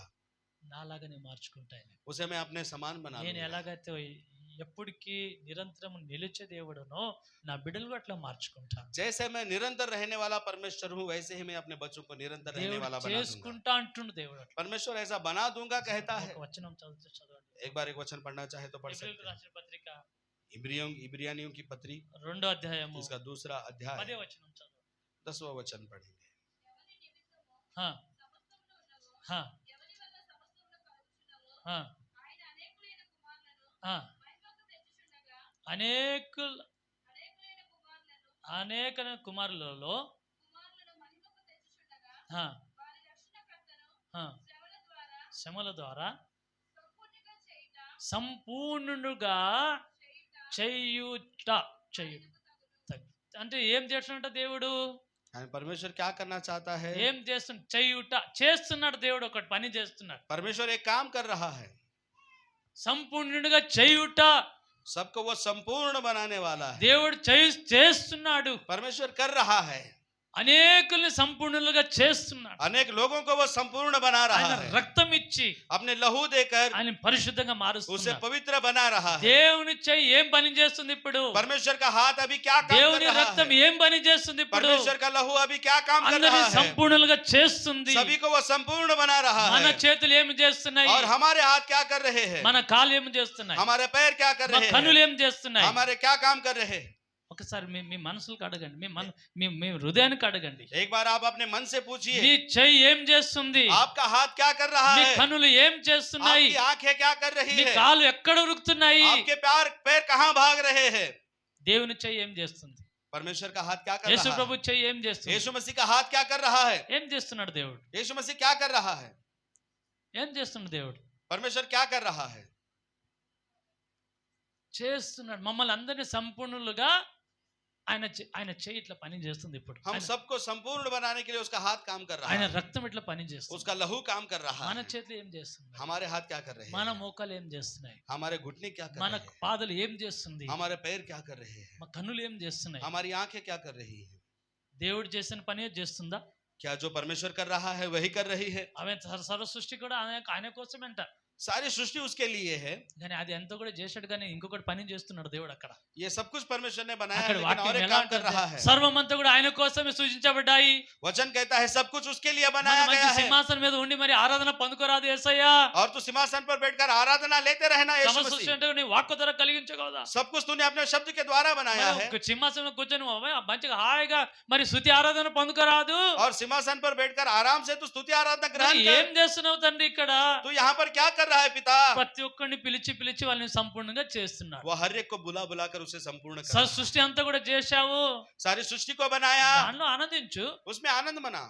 నాలాగా నేను మార్చుకుంటాను. उसे मैं अपने समान बना నేను दूंगा। ఎలాగైతే ఎప్పటికీ నిరంతరం నిలిచే దేవుడునో నా బిడ్డలు కూడా అట్లా మార్చుకుంటాను. जैसे मैं निरंतर रहने वाला परमेश्वर हूँ वैसे ही मैं अपने बच्चों को निरंतर रहने దేవుడు वाला बना दूंगा। చేసుకుంటా అంటుండు దేవుడు. परमेश्वर ऐसा बना दूंगा कहता है। ఒక వచనం చదవండి. एक बार एक वचन पढ़ना चाहे तो पढ़ ఎబ్రీయులకు सकते हैं। రాసిన పత్రిక इब्रियानियों की पत्री 2వ అధ్యాయము इसका दूसरा 10వ अध्याय వచనం చదవండి. 10वां वचन पढ़ेंगे। హా, హా, హా, హా. అనేక కుమారులలో హా, హా, శ్రమల ద్వారా సంపూర్ణుడుగా చేయుట అంటే ఏం చేస్తున్నట్ట దేవుడు? परमेश्वर क्या करना चाहता है? ఏం చేయుట చేస్తున్నాడు దేవుడు. ఒకటి పని చేస్తున్నాడు. परमेश्वर एक काम कर रहा है। సంపూర్ణుడిగా చేయుట सबको वो संपूर्ण बनाने वाला है। దేవుడు చేస్తున్నాడు, परमेश्वर कर रहा है, అనేకుల్ని సంపూర్ణులుగా చేస్తున్నాడు. अनेक लोगों को वो संपूर्ण बना रहा ఆయన है, రక్తం ఇచ్చి अपने लहू देकर ఆయన పరిశుద్ధంగా उसे మారుస్తున్నాడు. पवित्र बना रहा है। దేవుని చెయ్యి ఏం పని చేస్తుంది ఇప్పుడు? परमेश्वर का हाथ अभी क्या काम कर దేవుని रहा రక్తం है? ఏం పని చేస్తుంది ఇప్పుడు? परमेश्वर का लहू अभी क्या काम कर అందరిని रहा है? సంపూర్ణులుగా చేస్తుంది. सभी को वो संपूर्ण बना रहा మన है। చేతులు ఏం చేస్తున్నాయి? और हमारे हाथ क्या कर रहे हैं? మన కాళ్ళు ఏం చేస్తున్నాయి? हमारे पैर क्या कर మన रहे కన్నులు हैं? ఏం చేస్తున్నాయి? हमारे क्या काम कर रहे हैं? ఒకసారి మీ మనసులకు అడగండి, మీ హృదయానికి అడగండి. एक बार आप अपने मन से पूछिए, మీ చెయ్యి ఏం చేస్తుంది? आपका हाथ क्या कर रहा మీ है? కన్నులు ఏం చేస్తున్నాయి? आपकी आंखें क्या कर रही మీ है? కాళ్ళు ఎక్కడ ఉరుకుతున్నాయి? आपके पैर कहाँ भाग रहे हैं? దేవుని చెయ్యి ఏం చేస్తుంది? परमेश्वर का हाथ क्या कर యేసు रहा है? ప్రభు చెయ్యి ఏం చేస్తుంది? यीशु मसीह का हाथ क्या कर रहा है? ఏం చేస్తున్నాడు దేవుడు? यीशु मसीह क्या कर रहा है? ఏం చేస్తున్నాడు దేవుడు? परमेश्वर क्या कर रहा है? చేస్తున్నాడు. మమ్మల్ని అందరినీ సంపూర్ణులుగా ఆయన చెయ్యి ఇట్లా పని చేస్తుంది. ఇప్పుడు हम सबको संपूर्ण बनाने के लिए उसका हाथ काम कर रहा ఆయన है, రక్తం ఇట్లా పని చేస్తుంది. उसका लहू काम कर रहा మన है। చేతులు ఏం చేస్తుంది? हमारे हाथ क्या कर रहे మన हैं? మోకాలు ఏం చేస్తున్నాయి? हमारे घुटने क्या कर మన रहे हैं? పాదాలు ఏం చేస్తుంది? हमारे पैर क्या कर रहे हैं? మన కన్నులు ఏం చేస్తున్నాయి? हमारी आंखें क्या कर रही हैं? దేవుడు చేసిన పని చేస్తుందా? क्या जो परमेश्वर कर रहा है वही कर रही है? ఆమె సర్వ సృష్టి కూడా ఆయన కోసమేంట. सारी सृष्टि उसके लिए है। కానీ అది ఎంత కూడా చేశాడు, కానీ ఇంకొకటి పని చేస్తున్నాడు దేవుడు అక్కడ. ये सब कुछ परमेश्वर ने बनाया है, అక్కడ लेकिन వాక్యం और एक ఎలా काम कर रहा ఉంటుంది? है। సర్వమంతా కూడా ఆయన కోసమే సూచించబడ్డాయి. वचन कहता है सब कुछ उसके लिए మన बनाया మంచి गया है। సింహాసనం మీద ఉండి మరి ఆరాధన పొందుకోరాదు యేసయ్యా? और तू सिंहासन पर बैठकर आराधना लेते रहना यीशु సమస్త సృష్టి मसीह। అంటే నీ వాక్కు ద్వారా కలిగించగలదా? सब कुछ तूने अपने शब्द के द्वारा बनाया है। ఒక సింహాసనం కూర్చొని మంచిగా హాయిగా మరి స్తుతి ఆరాధన పొందుకోరాదు? और सिंहासन पर बैठकर आराम से तू स्तुति आराधना ग्रहण మరి ఏం कर। చేస్తున్నావు తండ్రి ఇక్కడ? तू यहाँ पर क्या कर रहा है पिता? ప్రతి ఒక్కరిని పిలిచి వాళ్ళని సంపూర్ణంగా చేస్తున్నాడు. वो हर एक को बुला बुलाकर उसे संपूर्ण कर। సృష్టి అంతా కూడా చేశావు, सारी सृष्टि को बनाया, దానిలో ఆనందించు. उसमें आनंद मना,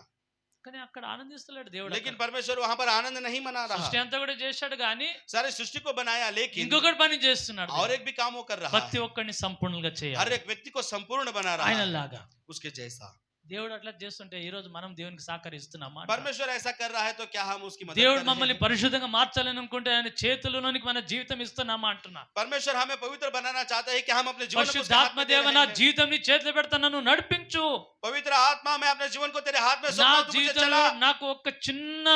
కానీ అక్కడ ఆనందిస్తలేడు దేవుడు. लेकिन परमेश्वर वहां पर आनंद नहीं मना रहा। సృష్టి అంతా కూడా చేశాడు, కానీ सारी सृष्टि को बनाया, लेकिन ఇంకొకటి పని చేస్తున్నాడు. और एक भी काम वो कर रहा ప్రతి है। ఒక్కరిని సంపూర్ణంగా हर చేయాలి एक व्यक्ति को संपूर्ण बना रहा ఆయన है, లాగా. उसके जैसा। దేవుడు అట్లా చేస్తుంటే ఈ రోజు మనం దేవునికి సహకరిస్తున్నామా? परमेश्वर ऐसा कर रहा है तो क्या हम उसकी मदद దేవుడు कर रहे మమ్మల్ని हैं? పరిశుద్ధంగా మార్చాలని అనుకుంటే ఆయన చేతుల్లోనికి మన జీవితం ఇస్తున్నామా అంటున్నా. परमेश्वर हमें पवित्र बनाना चाहता है कि हम अपने जीवन को उसके हाथ పరిశుద్ధాత్మ में दे దేవ, रहे నా हैं। జీవితం నీ చేతిలో పెడతా, నన్ను నడిపించు. पवित्र आत्मा मैं अपने जीवन को तेरे हाथ में నా सौंपता हूं, तू मुझे జీవితంలో चला। నాకు ఒక చిన్న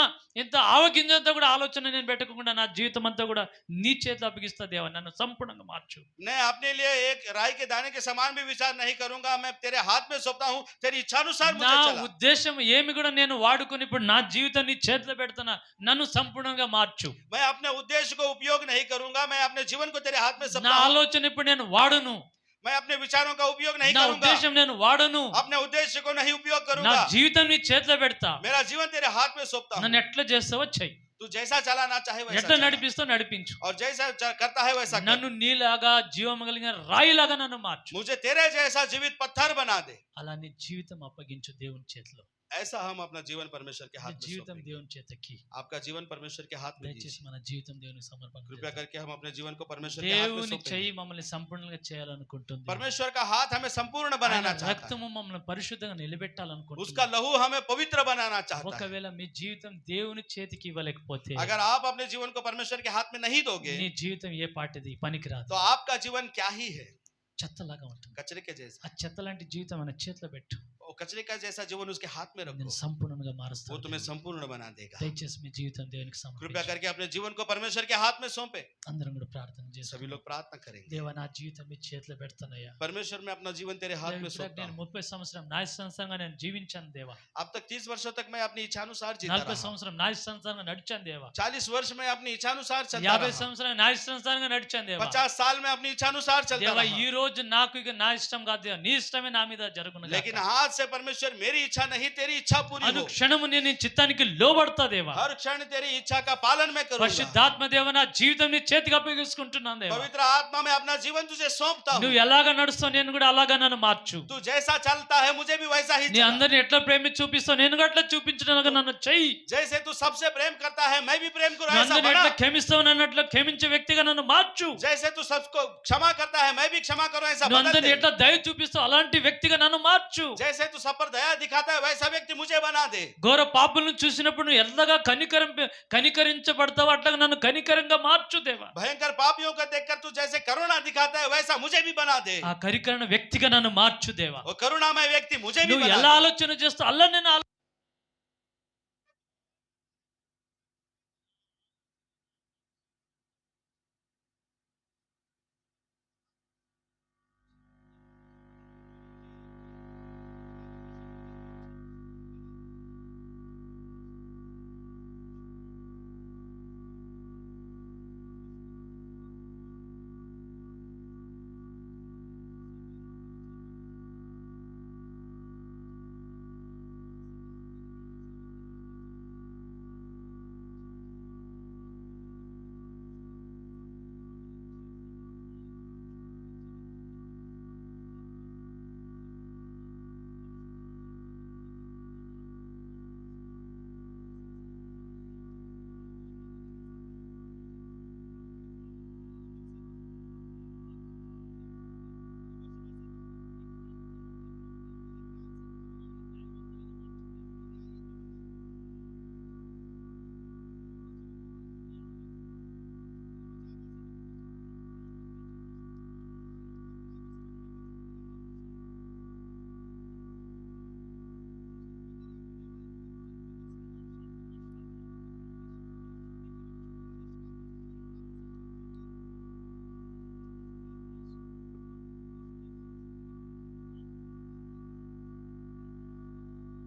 ఎంత ఆవగింజంతా కూడా ఆలోచన నేను పెట్టకుండా నా జీవితం అంతా కూడా నీ చేతిలో అప్పగిస్తా దేవా, నన్ను సంపూర్ణంగా మార్చు. मैं अपने लिए एक राई के दाने के समान भी विचार नहीं करूंगा, मैं तेरे हाथ में सौंपता हूं, तेरी इच्छानुसार నా मुझे चला। ఉద్దేశం ఏమి కూడా నేను వాడుకుని ఇప్పుడు నా జీవితం నీ చేతిలో పెడుతున్నా, నన్ను సంపూర్ణంగా మార్చు. मैं अपने उद्देश्य को उपयोग नहीं करूंगा, मैं अपने जीवन को तेरे हाथ में నా सौंपता हूं। ఆలోచన ఇప్పుడు నేను వాడను, मैं अपने विचारों का उपयोग नहीं నా करूंगा, ఉద్దేశం నేను వాడను, अपने उद्देश्य को नहीं उपयोग నా करूंगा। జీవితం నీ చేతిలో పెడతా. मेरा जीवन तेरे हाथ में सौंपता हूं। నన్ను ఎట్లా చేస్తావో చెయ్యి, तू जैसा चलाना चाहे वैसा ఎట్లా चला। నడిపిస్తావు నడిపించు. और जैसा करता है वैसा कर। నన్ను నీలాగా జీవం కలిగిన రాయిలాగా నన్ను మార్చు. मुझे तेरे जैसा जीवित पत्थर बना दे। అలా నీ జీవితం అప్పగించు దేవుని చేతిలో. ऐसा हम अपना जीवन परमेश्वर के నీ हाथ में జీవితం सौंपेंगे। దేవుని చేతకి. आपका जीवन परमेश्वर के हाथ में దయచేసి दीजिए। మన జీవితం దేవునికి సమర్పణ कृपया చేద్దాం. करके हम अपने जीवन को परमेश्वर के हाथ में దేవుని सौंपेंगे। చెయ్యి మమ్మల్ని సంపూర్ణంగా చేయాలనుకుంటుంది. परमेश्वर का हाथ हमें संपूर्ण बनाना ఆయన चाहता है, రక్తము మమ్మల్ని పరిశుద్ధంగా నిలబెట్టాలనుకుంటుంది. उसका लहू हमें पवित्र बनाना चाहता है। ఒకవేళ మీ జీవితం దేవుని చేతికి ఇవ్వలేకపోతే अगर आप अपने जीवन को परमेश्वर के हाथ में नहीं दोगे నీ జీవితం ఏ పాటిది పనికిరాదు, तो आपका जीवन क्या ही है? చెత్తలాగా ఉంటుంది. कचरे के जैसा। ఆ చెత్త లాంటి జీవితం మన చేతిలో పెట్టు, वो कचरे का जैसा जीवन उसके हाथ में रखो, నేను సంపూర్ణంగా वो మారుస్తాను. तुम्हें संपूर्ण बना देगा। దయచేసి మీ జీవితం దేవునికి कृपया సమర్పించు. करके अपने जीवन को परमेश्वर के हाथ में सौंपे। అందరం కూడా ప్రార్థన सभी చేస్తాం. लोग प्रार्थना करेंगे। దేవా, నా జీవితం మీ చేతిలో పెడతానయ్యా. परमेश्वर मैं अपना जीवन तेरे हाथ में सौंपता నేను हूं। 30 సంవత్సరం నా ఇష్టానుసారంగా నేను జీవించాను దేవా. अब तक 30 वर्षों तक मैं अपनी इच्छानुसार जीता 40 रहा। సంవత్సరం నా ఇష్టానుసారంగా నడిచాను దేవా. 40 वर्ष में अपनी इच्छानुसार चलता 50 रहा। సంవత్సరాలు నా ఇష్టానుసారంగా నడిచాను దేవా. 50 साल में अपनी इच्छानुसार चलता దేవా, रहा। ఈ రోజు నాకు ఇక నా ఇష్టం కాదు దేవా, నీ ఇష్టమే నా మీద జరుగును लेकिन గాక. आज से परमेश्वर मेरी इच्छा नहीं तेरी इच्छा पूरी हो। అనుక్షణము నేను నీ చిత్తానికి లోబడతా దేవా. हर क्षण तेरी इच्छा का पालन मैं करूंगा। పరిశుద్ధాత్మ దేవ, నా జీవితం నీ చేతికి అప్పగించుకుంటున్నాను దేవా. पवित्र आत्मा में अपना जीवन तुझे सौंपता हूँ। నువ్వు ఎలాగ నడుస్తావు నేను కూడా అలాగా నన్ను మార్చు. तू जैसा चलता है मुझे भी वैसा ही నీ चला। అందరిని ఎట్లా ప్రేమ చూపిస్తావు నేను కూడా అట్లా చూపించడానికి నన్ను చెయ్యి. जैसे तू सबसे प्रेम करता है मैं भी प्रेम करूं నువ్వు ऐसा అందరిని बना। ఎట్లా క్షమిస్తావు నన్ను అట్లా క్షమించే వ్యక్తిగా నన్ను మార్చు. जैसे तू सबको क्षमा करता है मैं भी क्षमा करूं ऐसा నువ్వు बदल అందరిని दे। ఎట్లా దయ చూపిస్తావు అలాంటి వ్యక్తిగా నన్ను మార్చు. जैसे तू तू सब पर दया दिखाता है वैसा व्यक्ति मुझे बना दे। ఘోర పాపులను చూసినప్పుడు నువ్వు ఎంతగా కనికరించబడతావు అట్లాగా నన్ను కనికరంగా మార్చు దేవా. भयंकर पापियों को देखकर तू जैसे करुणा दिखाता है वैसा मुझे भी बना दे। ఆ కరికరణ వ్యక్తిగా నన్ను మార్చు దేవా. वो करुणामय व्यक्ति मुझे भी నువ్వు बना ఎలా दे। ఆలోచన చేస్తావు అలా నేను